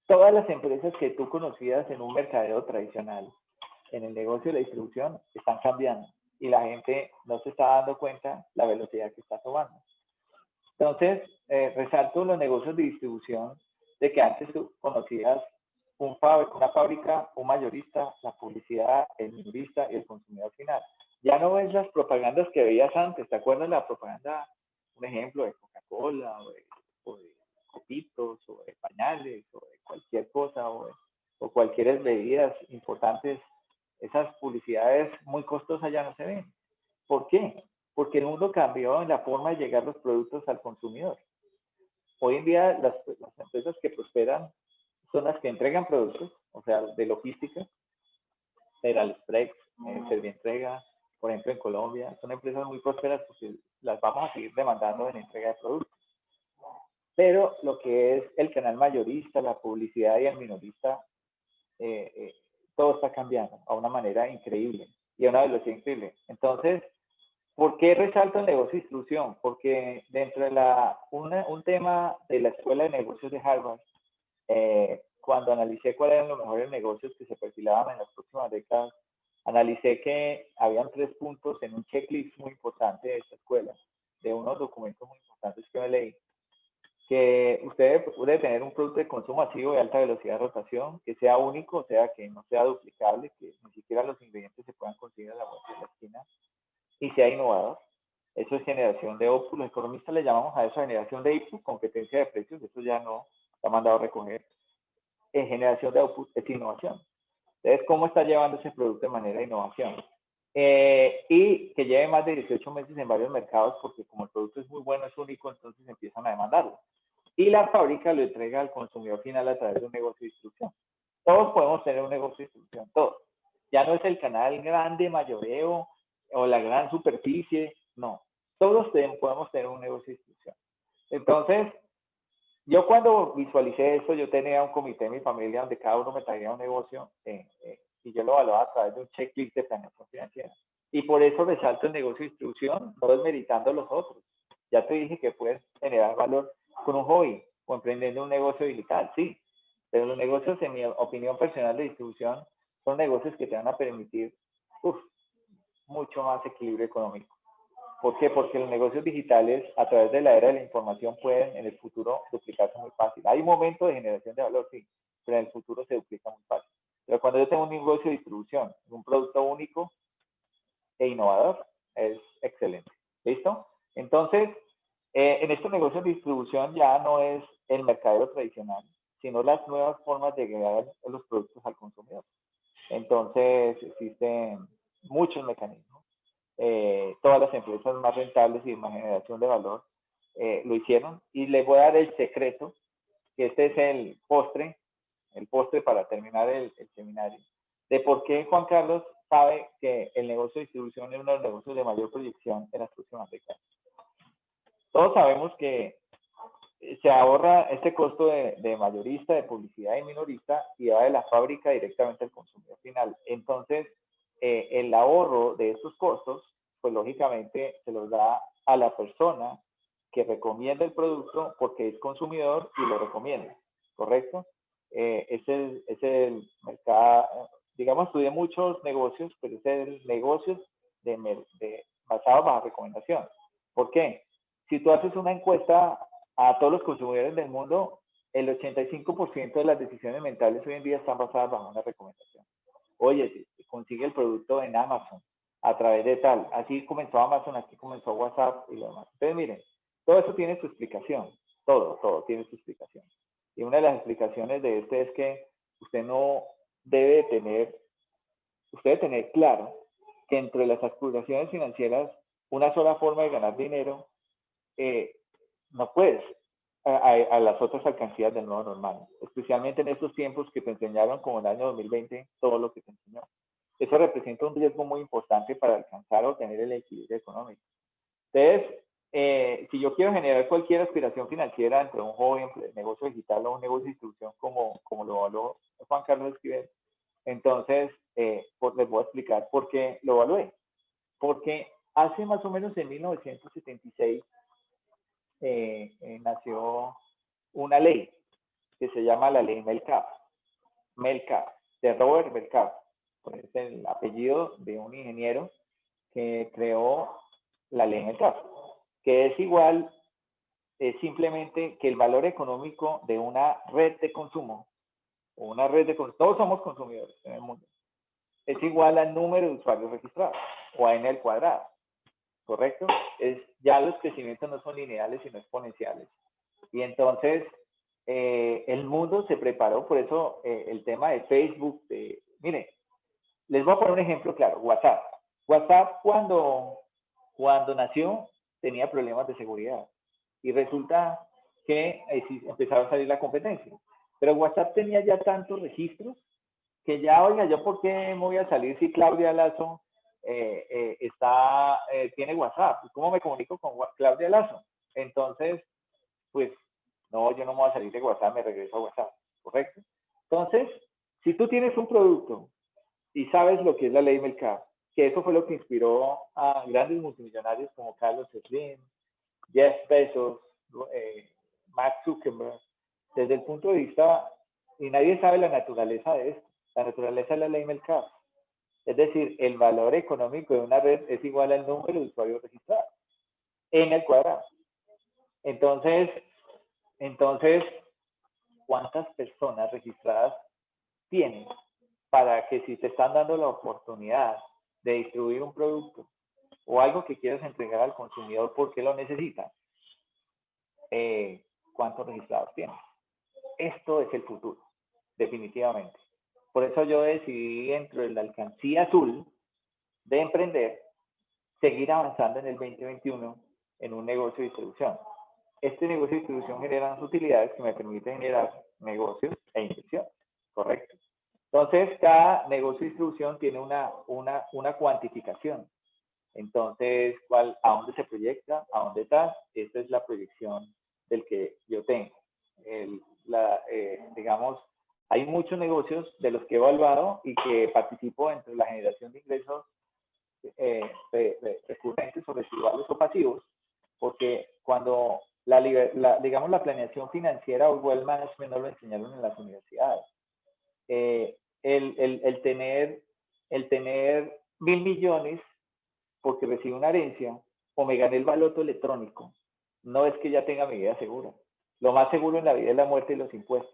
todas las empresas que tú conocías en un mercadeo tradicional, en el negocio de la distribución, están cambiando y la gente no se está dando cuenta la velocidad que está tomando. Entonces, resalto los negocios de distribución de que antes tú conocías una fábrica, un mayorista, la publicidad, el minorista y el consumidor final. Ya no ves las propagandas que veías antes. ¿Te acuerdas la propaganda, un ejemplo, de Coca-Cola o de copitos o de pañales o de cualquier cosa o cualquier bebidas importantes? Esas publicidades muy costosas ya no se ven. ¿Por qué? Porque el mundo cambió en la forma de llegar los productos al consumidor. Hoy en día las empresas que prosperan son las que entregan productos, o sea, de logística, AliExpress, Servientrega, por ejemplo, en Colombia, son empresas muy prósperas porque las vamos a seguir demandando en entrega de productos. Pero lo que es el canal mayorista, la publicidad y el minorista, todo está cambiando a una manera increíble y a una velocidad increíble. Entonces, ¿Por qué resalto el negocio de distribución? Porque dentro de un tema de la Escuela de Negocios de Harvard, cuando analicé cuáles eran los mejores negocios que se perfilaban en las próximas décadas, analicé que habían 3 puntos en un checklist muy importante de esta escuela, de unos documentos muy importantes que me leí, que usted puede tener un producto de consumo masivo de alta velocidad de rotación, que sea único, o sea, que no sea duplicable, que ni siquiera los ingredientes se puedan conseguir a la vuelta de la esquina, y sea innovador. Eso es generación de output. Los economistas le llamamos a eso generación de input, competencia de precios, eso ya no está mandado a recoger. En generación de output es innovación. Entonces, ¿cómo está llevando ese producto de manera de innovación? Y que lleve más de 18 meses en varios mercados, porque como el producto es muy bueno, es único, entonces empiezan a demandarlo. Y la fábrica lo entrega al consumidor final a través de un negocio de distribución. Todos podemos tener un negocio de distribución, todos. Ya no es el canal grande, mayoreo, o la gran superficie, no. Todos podemos tener un negocio de distribución. Entonces, yo cuando visualicé esto, yo tenía un comité en mi familia donde cada uno me traía un negocio y yo lo evaluaba a través de un checklist de planeación financiera. Y por eso resalto el negocio de distribución, no desmeritando los otros. Ya te dije que puedes generar valor con un hobby o emprendiendo un negocio digital, sí. Pero los negocios, en mi opinión personal de distribución, son negocios que te van a permitir mucho más equilibrio económico. ¿Por qué? Porque los negocios digitales, a través de la era de la información, pueden en el futuro duplicarse muy fácil. Hay un momento de generación de valor, sí, pero en el futuro se duplica muy fácil. Pero cuando yo tengo un negocio de distribución, un producto único e innovador, es excelente. ¿Listo? Entonces, en estos negocios de distribución ya no es el mercadero tradicional, sino las nuevas formas de llegar los productos al consumidor. Entonces, existen muchos mecanismos. Todas las empresas más rentables y de más generación de valor lo hicieron. Y les voy a dar el secreto, que este es el postre para terminar el seminario, de por qué Juan Carlos sabe que el negocio de distribución es uno de los negocios de mayor proyección en las próximas décadas. Todos sabemos que se ahorra este costo de mayorista, de publicidad y minorista y va de la fábrica directamente al consumidor final. Entonces, el ahorro de estos costos, pues lógicamente se los da a la persona que recomienda el producto porque es consumidor y lo recomienda, ¿correcto? Es el mercado, digamos, estudié muchos negocios, pero es el negocio basado bajo recomendación. ¿Por qué? Si tú haces una encuesta a todos los consumidores del mundo, el 85% de las decisiones mentales hoy en día están basadas bajo una recomendación. Oye, consigue el producto en Amazon a través de tal. Así comenzó Amazon, aquí comenzó WhatsApp y lo demás. Entonces, miren, todo eso tiene su explicación. Todo tiene su explicación. Y una de las explicaciones de este es que usted no debe tener, usted debe tener claro que entre las aspiraciones financieras, una sola forma de ganar dinero no puedes a las otras alcancías del nuevo normal, especialmente en estos tiempos que te enseñaron como el año 2020 todo lo que te enseñó. Eso representa un riesgo muy importante para alcanzar o tener el equilibrio económico. Entonces, si yo quiero generar cualquier aspiración financiera entre un joven negocio digital o un negocio de distribución como lo evaluó Juan Carlos Esquivel, entonces les voy a explicar por qué lo evalué. Porque hace más o menos en 1976 nació una ley que se llama la ley Metcalfe, de Robert Metcalfe. Pues es el apellido de un ingeniero que creó la ley Metcalfe, que es igual, simplemente que el valor económico de una red de consumo, o una red de consumo, todos somos consumidores en el mundo, es igual al número de usuarios registrados, o a n al cuadrado. ¿Correcto? Ya los crecimientos no son lineales, sino exponenciales. Y entonces, el mundo se preparó, por eso el tema de Facebook, mire, les voy a poner un ejemplo claro, WhatsApp. WhatsApp cuando nació tenía problemas de seguridad y resulta que empezaron a salir la competencia. Pero WhatsApp tenía ya tantos registros que ya, oiga, yo por qué me voy a salir si Claudia Lazo tiene WhatsApp? ¿Cómo me comunico con Claudia Lazo? Entonces, pues, no, yo no me voy a salir de WhatsApp, me regreso a WhatsApp, ¿correcto? Entonces, si tú tienes un producto y sabes lo que es la ley Metcalfe, que eso fue lo que inspiró a grandes multimillonarios como Carlos Slim, Jeff Bezos, Mark Zuckerberg, desde el punto de vista, y nadie sabe la naturaleza de esto, la naturaleza es la ley Metcalfe. Es decir, el valor económico de una red es igual al número de usuarios registrados en el cuadrado. Entonces, ¿cuántas personas registradas tienes para que si te están dando la oportunidad de distribuir un producto o algo que quieres entregar al consumidor porque lo necesita, cuántos registrados tienes? Esto es el futuro, definitivamente. Por eso yo decidí, dentro de la alcancía azul de emprender, seguir avanzando en el 2021 en un negocio de distribución. Este negocio de distribución genera unas utilidades que me permiten generar negocios e inversión, ¿correcto? Entonces, cada negocio de distribución tiene una cuantificación. Entonces, ¿a dónde se proyecta? ¿A dónde está? Esta es la proyección del que yo tengo. Digamos, hay muchos negocios de los que he evaluado y que participo entre la generación de ingresos recurrentes o residuales o pasivos, porque cuando digamos, la planeación financiera o wealth management no lo enseñaron en las universidades. El tener 1.000 millones porque recibo una herencia o me gané el baloto electrónico, no es que ya tenga mi vida segura. Lo más seguro en la vida es la muerte y los impuestos.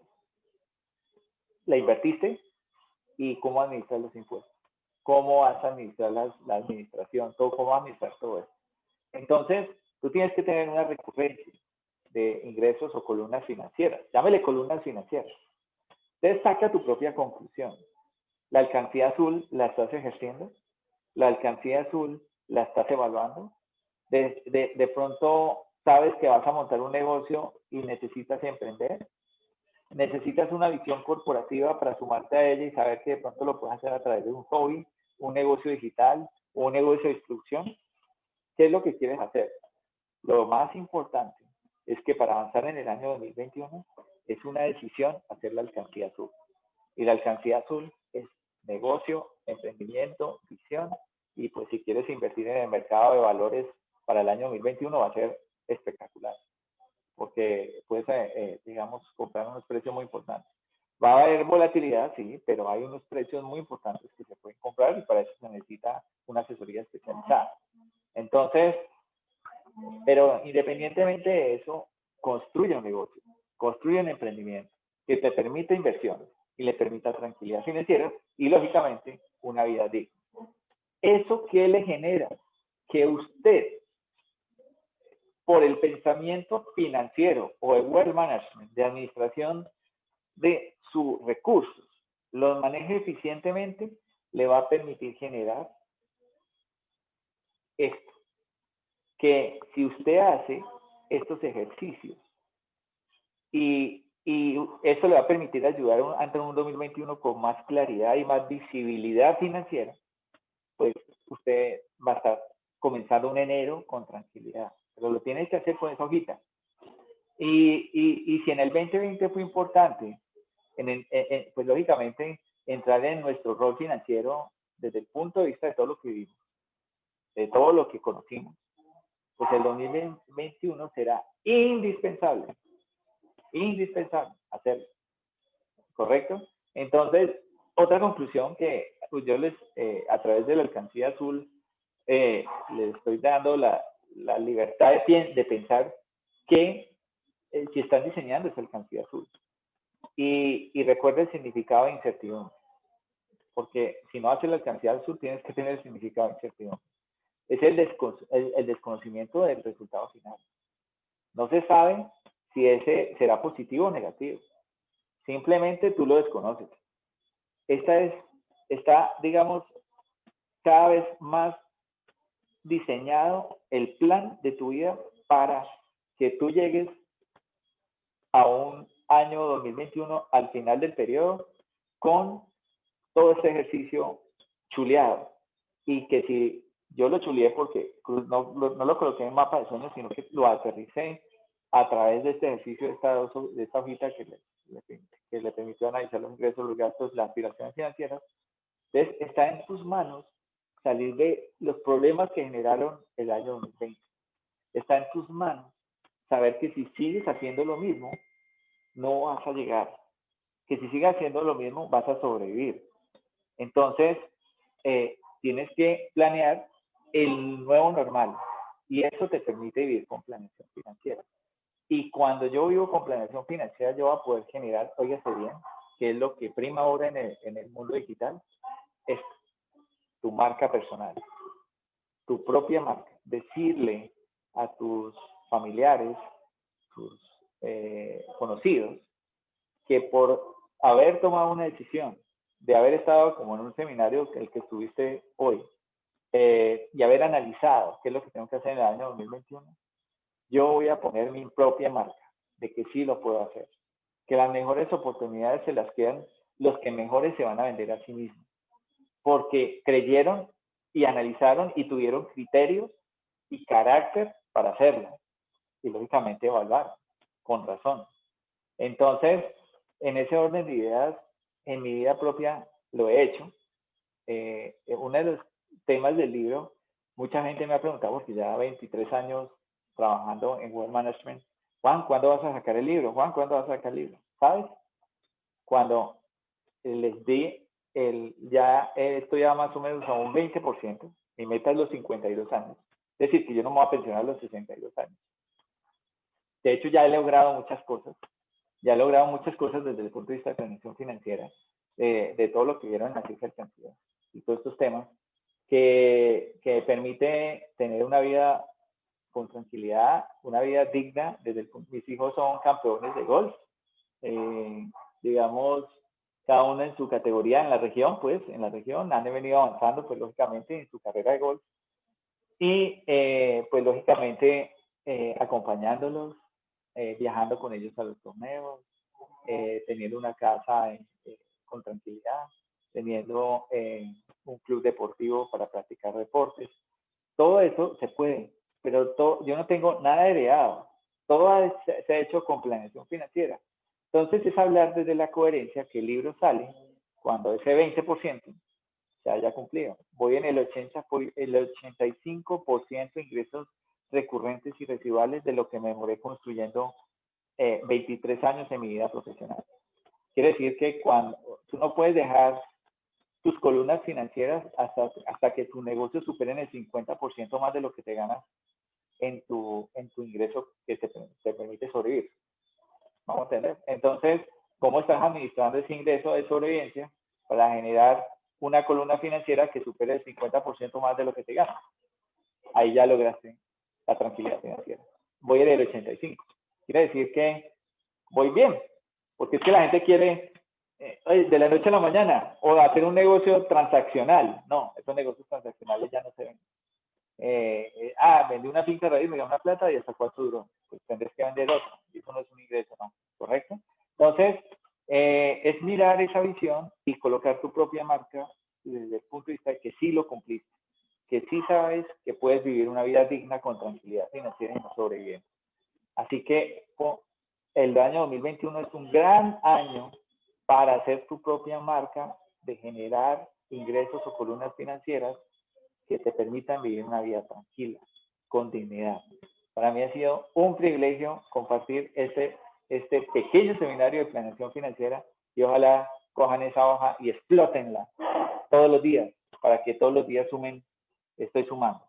La invertiste y cómo administrar los impuestos, cómo vas a administrar la administración, cómo administrar todo eso. Entonces, tú tienes que tener una recurrencia de ingresos o columnas financieras. Llámele columnas financieras. Entonces, saca tu propia conclusión. ¿La alcancía azul la estás ejerciendo? ¿La alcancía azul la estás evaluando? De pronto sabes que vas a montar un negocio y necesitas emprender. Necesitas una visión corporativa para sumarte a ella y saber que de pronto lo puedes hacer a través de un hobby, un negocio digital o un negocio de distribución. ¿Qué es lo que quieres hacer? Lo más importante es que para avanzar en el año 2021 es una decisión hacer la alcancía azul. Y la alcancía azul es negocio, emprendimiento, visión, y pues si quieres invertir en el mercado de valores para el año 2021 va a ser espectacular, porque puedes, digamos, comprar unos precios muy importantes. Va a haber volatilidad, sí, pero hay unos precios muy importantes que se pueden comprar y para eso se necesita una asesoría especializada. Entonces, pero independientemente de eso, construye un negocio, construye un emprendimiento que te permita inversiones y le permita tranquilidad financiera y, lógicamente, una vida digna. ¿Eso qué le genera? Que usted, por el pensamiento financiero o de wealth management, de administración de sus recursos, los maneje eficientemente, le va a permitir generar esto. Que si usted hace estos ejercicios y eso le va a permitir ayudar a entrar en un 2021 con más claridad y más visibilidad financiera, pues usted va a estar comenzando un enero con tranquilidad. Pero lo tiene que hacer con esa hojita. Y si en el 2020 fue importante, pues lógicamente entrar en nuestro rol financiero desde el punto de vista de todo lo que vivimos, de todo lo que conocimos, pues el 2021 será indispensable hacerlo, ¿correcto? Entonces, otra conclusión que pues yo a través de la alcancía azul, les estoy dando la libertad de pensar que si están diseñando esa alcancía azul. Y recuerda el significado de incertidumbre, porque si no haces la alcancía azul, tienes que tener el significado de incertidumbre. Es el desconocimiento del resultado final. No se sabe si ese será positivo o negativo. Simplemente tú lo desconoces. Está, digamos, cada vez más diseñado el plan de tu vida para que tú llegues a un año 2021 al final del periodo con todo este ejercicio chuleado. Y que si yo lo chuleé porque no lo coloqué en mapa de sueños, sino que lo aterricé a través de este ejercicio, de esta hojita que le permitió analizar los ingresos, los gastos, las aspiraciones financieras. Entonces, está en tus manos salir de los problemas que generaron el año 2020. Está en tus manos saber que si sigues haciendo lo mismo, no vas a llegar. Que si sigues haciendo lo mismo, vas a sobrevivir. Entonces, tienes que planear el nuevo normal y eso te permite vivir con planeación financiera. Y cuando yo vivo con planeación financiera, yo voy a poder generar, óigase bien, que es lo que prima ahora en el mundo digital, es tu marca personal, tu propia marca. Decirle a tus familiares, tus conocidos, que por haber tomado una decisión, de haber estado como en un seminario el que estuviste hoy, y haber analizado qué es lo que tengo que hacer en el año 2021, yo voy a poner mi propia marca de que sí lo puedo hacer. Que las mejores oportunidades se las quedan los que mejores se van a vender a sí mismos. Porque creyeron y analizaron y tuvieron criterios y carácter para hacerlo. Y lógicamente evaluaron, con razón. Entonces, en ese orden de ideas, en mi vida propia lo he hecho. Uno de los temas del libro, mucha gente me ha preguntado, porque ya 23 años trabajando en Wealth Management, Juan, ¿cuándo vas a sacar el libro? Juan, ¿cuándo vas a sacar el libro? ¿Sabes? Cuando les di ya estoy ya más o menos a un 20%, mi meta es los 52 años. Es decir, que yo no me voy a pensionar a los 62 años. De hecho, ya he logrado muchas cosas. Ya he logrado muchas cosas desde el punto de vista de planeación financiera, de todo lo que vieron en la cifra de cantidad y todos estos temas, que permite tener una vida con tranquilidad, una vida digna. Mis hijos son campeones de golf, digamos, cada uno en su categoría en la región, pues, en la región han venido avanzando, pues, lógicamente, en su carrera de golf. Y, pues, lógicamente, acompañándolos, viajando con ellos a los torneos, teniendo una casa con tranquilidad, teniendo un club deportivo para practicar deportes. Todo eso se puede, pero yo no tengo nada heredado. Todo se ha hecho con planeación financiera. Entonces es hablar desde la coherencia que el libro sale cuando ese 20% se haya cumplido. Voy en el 85% de ingresos recurrentes y residuales de lo que me demoré construyendo 23 años en mi vida profesional. Quiere decir que cuando tú no puedes dejar tus columnas financieras hasta que tu negocio supere el 50% más de lo que te ganas en tu ingreso que te permite sobrevivir. Vamos a entender. Entonces, ¿cómo estás administrando ese ingreso de sobrevivencia para generar una columna financiera que supere el 50% más de lo que te ganas? Ahí ya lograste la tranquilidad financiera. Voy en el 85. Quiere decir que voy bien, porque es que la gente quiere de la noche a la mañana o hacer un negocio transaccional. No, esos negocios transaccionales ya no se ven. Vendí una finca raíz, me gané una plata y hasta cuánto duró. Pues tendrás que vender otro. Y eso no es un ingreso, ¿no? ¿Correcto? Entonces, es mirar esa visión y colocar tu propia marca desde el punto de vista de que sí lo cumpliste, que sí sabes que puedes vivir una vida digna con tranquilidad financiera y no sobrevivir. Así que el año 2021 es un gran año para hacer tu propia marca, de generar ingresos o columnas financieras que te permitan vivir una vida tranquila, con dignidad. Para mí ha sido un privilegio compartir este pequeño seminario de planeación financiera y ojalá cojan esa hoja y explótenla todos los días para que todos los días sumen. Estoy sumando,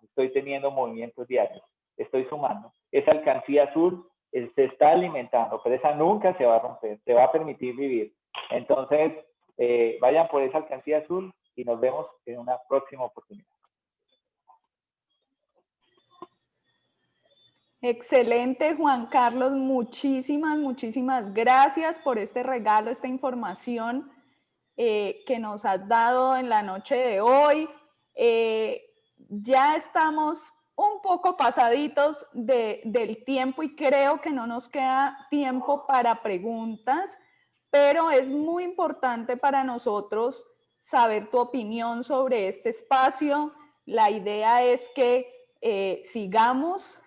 estoy teniendo movimientos diarios, estoy sumando. Esa alcancía azul se está alimentando, pero esa nunca se va a romper, te va a permitir vivir. Entonces, vayan por esa alcancía azul y nos vemos en una próxima oportunidad. Excelente, Juan Carlos. Muchísimas gracias por este regalo, esta información que nos has dado en la noche de hoy. Ya estamos un poco pasaditos del tiempo y creo que no nos queda tiempo para preguntas, pero es muy importante para nosotros saber tu opinión sobre este espacio. La idea es que sigamos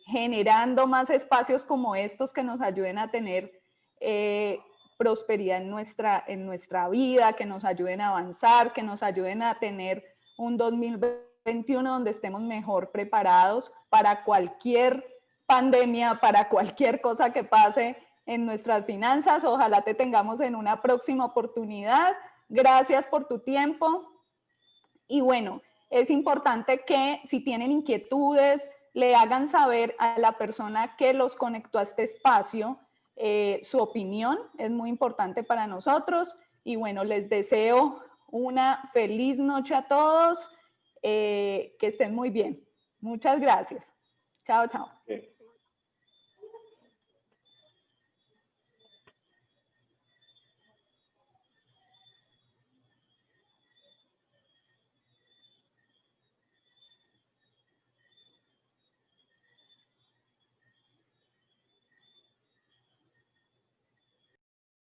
generando más espacios como estos que nos ayuden a tener prosperidad en nuestra vida, que nos ayuden a avanzar, que nos ayuden a tener un 2021 donde estemos mejor preparados para cualquier pandemia, para cualquier cosa que pase en nuestras finanzas. Ojalá te tengamos en una próxima oportunidad. Gracias por tu tiempo. Y bueno, es importante que si tienen inquietudes, le hagan saber a la persona que los conectó a este espacio su opinión. Es muy importante para nosotros. Y bueno, les deseo una feliz noche a todos. Que estén muy bien. Muchas gracias. Chao, chao. Okay.